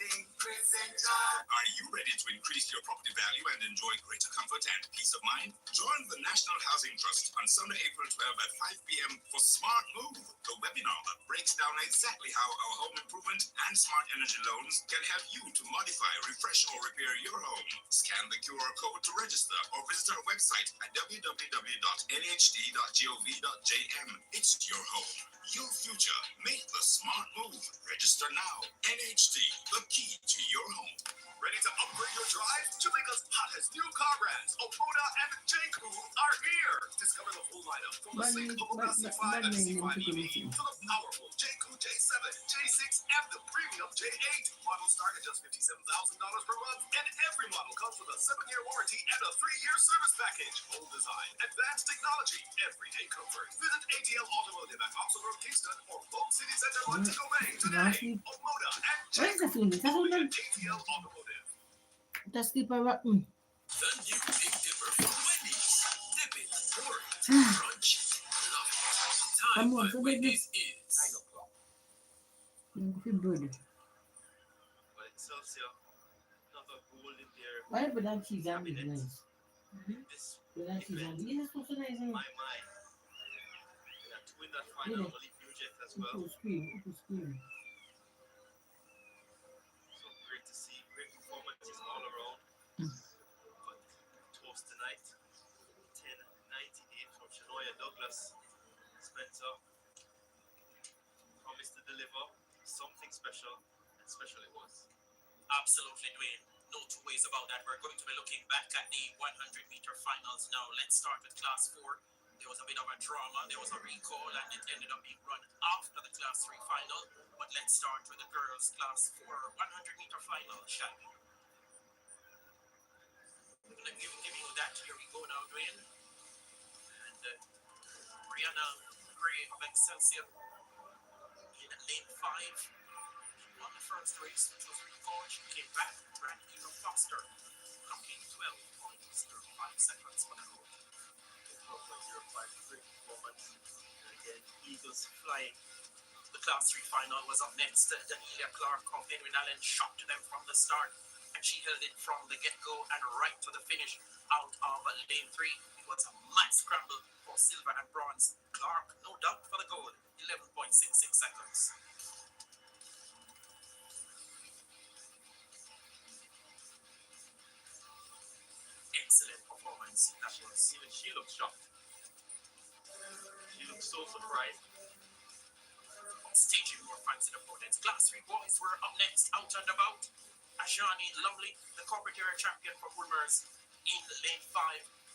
think Chris and Charles. Are you ready to increase your property value and enjoy greater comfort and peace of mind? Join the National Housing Trust on Sunday, April 12 at 5 p.m. for Smart Move, the webinar that breaks down exactly how our home improvement and smart energy loans can help you to modify, refresh, or repair your home. Scan the QR code to register or visit our website at www.nhd.gov.jm. It's your home, your future. Make the smart move. Register now. NHD, the key to your home. Ready to upgrade your drive? Jamaica's hottest new car brands, Omoda and J-Crew, are here. Discover the full lineup from the sleek Omoda C5 and C5 EV to the powerful J-Crew J7, J6, and the premium J8. Models start at just $57,000 per month, and every model comes with a 7-year warranty and a 3-year service package. Bold design, advanced technology, everyday comfort. Visit ATL Automotive at Oxford Road, Kingston, or Polk City Center, Montego Bay today. Omoda and J-Crew, ATL Automotive. Just keep a rotten. The new Big Dipper from Wendy's. Dip it, pour it, crunch, love it. Time on, at so Wendy's is 9 o'clock. Good. But Excelsior, another goal in their Why would that cheese and be cabinet. nice? This Would that cheese and be nice? So nice. my mind. They are two in that final, Really? Olive Nugent as well. It was scream. So great to see, great performances all around. But toast tonight, 10.98 from Shanoya Douglas. Spencer promised to deliver something special, and special it was. Absolutely, Dwayne. No two ways about that. We're going to be looking back at the 100-meter finals now. Let's start with Class 4. There was a bit of a drama. There was a recall, and it ended up being run after the Class 3 final. But let's start with the girls' Class 4 100-meter final, shall we? I'm going to give you that. Here we go now, Dwayne. And Brianna Gray of Excelsior in lane 5. On the first race, which was recalled, she came back, ran even faster, clocking 12.05 seconds for the road. 12.05, great performance. And again, Eagles flying. The Class 3 final was up next. Daniela Clark of Edwin Allen shot to them from the start, and she held it from the get-go and right to the finish out of lane 3. It was a mad scramble for silver and bronze. Clark, no doubt for the gold, 11.66 seconds. Excellent performance. That was. Even she looked shocked. She looked so surprised. Staging more fancy opponents. Class 3 boys were up next, out and about. Ajani Lovely, the corporate area champion for Woolmers, in lane 5.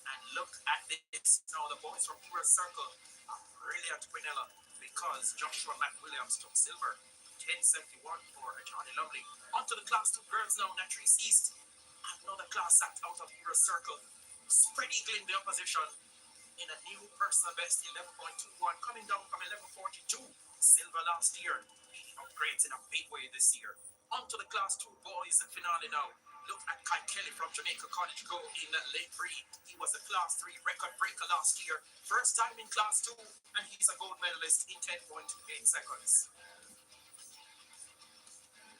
And look at this. Now the boys from Pura Circle are brilliant, Quinella, because Joshua McWilliams took silver. 10.71 for Ajani Lovely. On to the Class 2 girls now, Natrice East. Another class act out of Pura Circle. Spread eagle in the opposition in a new personal best, 11.21, coming down from 11.42. Silver last year. Upgrades in a big way this year. On to the Class 2 boys finale now. Look at Kai Kelly from Jamaica College go in lane 3. He was a Class 3 record breaker last year. First time in Class 2, and he's a gold medalist in 10.8 seconds.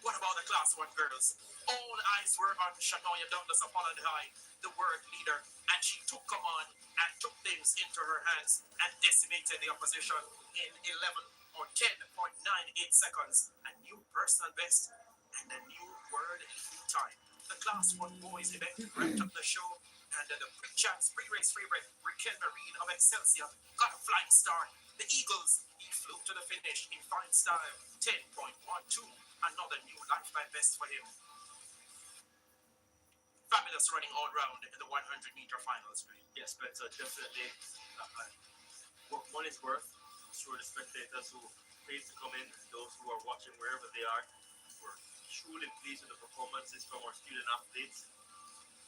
What about the Class 1 girls? All eyes were on Shania Douglas of Holland High, the world leader, and she took command and took things into her hands and decimated the opposition in 11 or 10.98 seconds. A new personal best and a new world lead time. The Class 1 boys event wrapped up the show, and the pre-chance pre-race favorite Raquel Marine of Excelsior got a flying start. The Eagles, he flew to the finish in fine style, 10.12, another new lifetime best for him. Fabulous running all round in the 100-meter finals. Yes, but definitely, what one is worth, sure the spectators who paid to come in, those who are watching wherever they are, were truly pleased with the performances from our student athletes.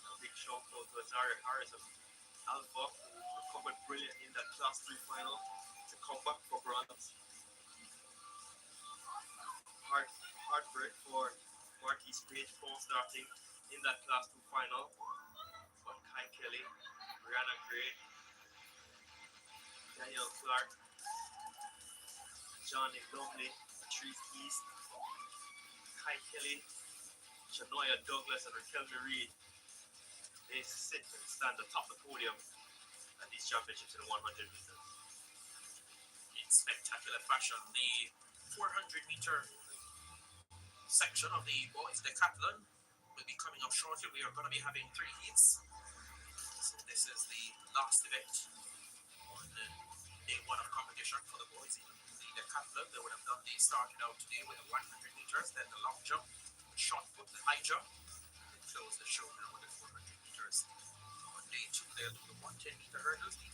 A big shout out to Azaria Harris of Alpha, who recovered brilliant in that Class 3 final to come back for bronze. Heartbreak for Marquis Page fall starting in that Class 2 final. But Kai Kelly, Brianna Gray, Daniel Clark, Johnny Lumley, Patrice East, Kai Kelly, Shania Douglas, and Raquel Marie, they sit and stand atop the podium at these championships in the 100 meters. In spectacular fashion, the 400-meter section of the boys decathlon will be coming up shortly. We are going to be having 3 heats. So this is the last event on day 1 of competition for the boys in the decathlon. They would have done the starting out today with the 100 meters, then the long jump, the shot put, the high jump, and close the show now with the 400 meters. On day 2, they'll do the 110-meter hurdles, the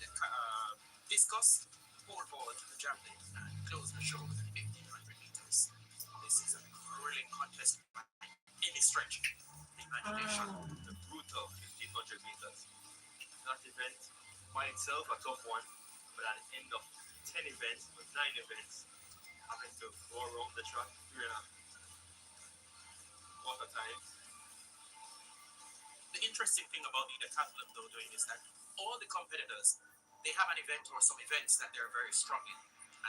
discus, pole vault, the javelin, and close the show with the 1500 meters. This is a grueling contest by any stretch of the imagination. The brutal 1500 meters. That event by itself a tough one, but at the end of 10 events, or 9 events, having to go around the track 3.25 times. The interesting thing about the decathlon though doing is that all the competitors, they have an event or some events that they're very strong in,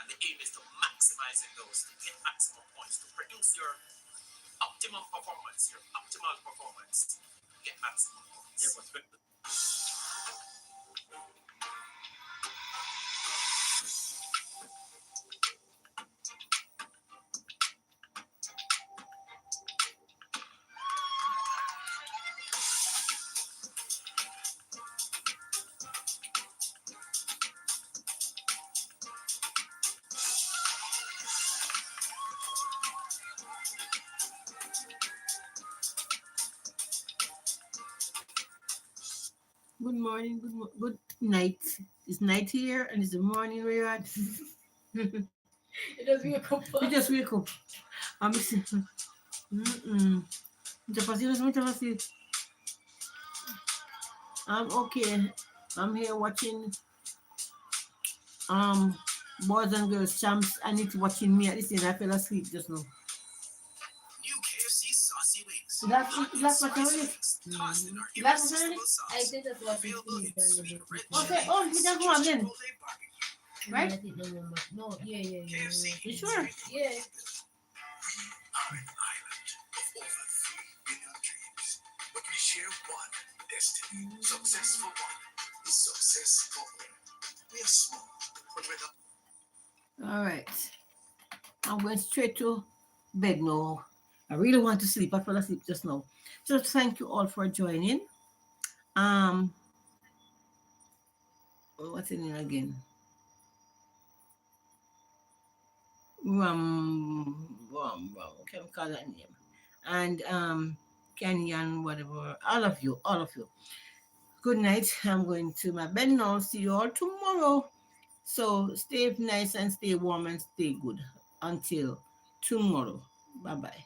and the aim is to maximizing those to get maximum points, to produce your optimum performance, your optimal performance, get maximum points. Yeah, but Good morning, good night. It's night here and it's the morning where you're at. It does wake up. You just wake up. I'm missing. I'm okay. I'm here watching boys and girls champs, and it's watching me at this end. I fell asleep just now. New KFC saucy wings. That's what I was. That's what I think that's what it is. Okay, oh, we can go again. Right? No, yeah. You sure? Yeah. We are an island of over 3 billion dreams, but we share one destiny. Success for one is success for all. We are small, but we're not. All right. I'm going straight to bed now. I really want to sleep. I fell asleep just now. So thank you all for joining. What's the name again? Can't call that name. And Kenyan, whatever. All of you. Good night. I'm going to my bed now. See you all tomorrow. So stay nice and stay warm and stay good until tomorrow. Bye-bye.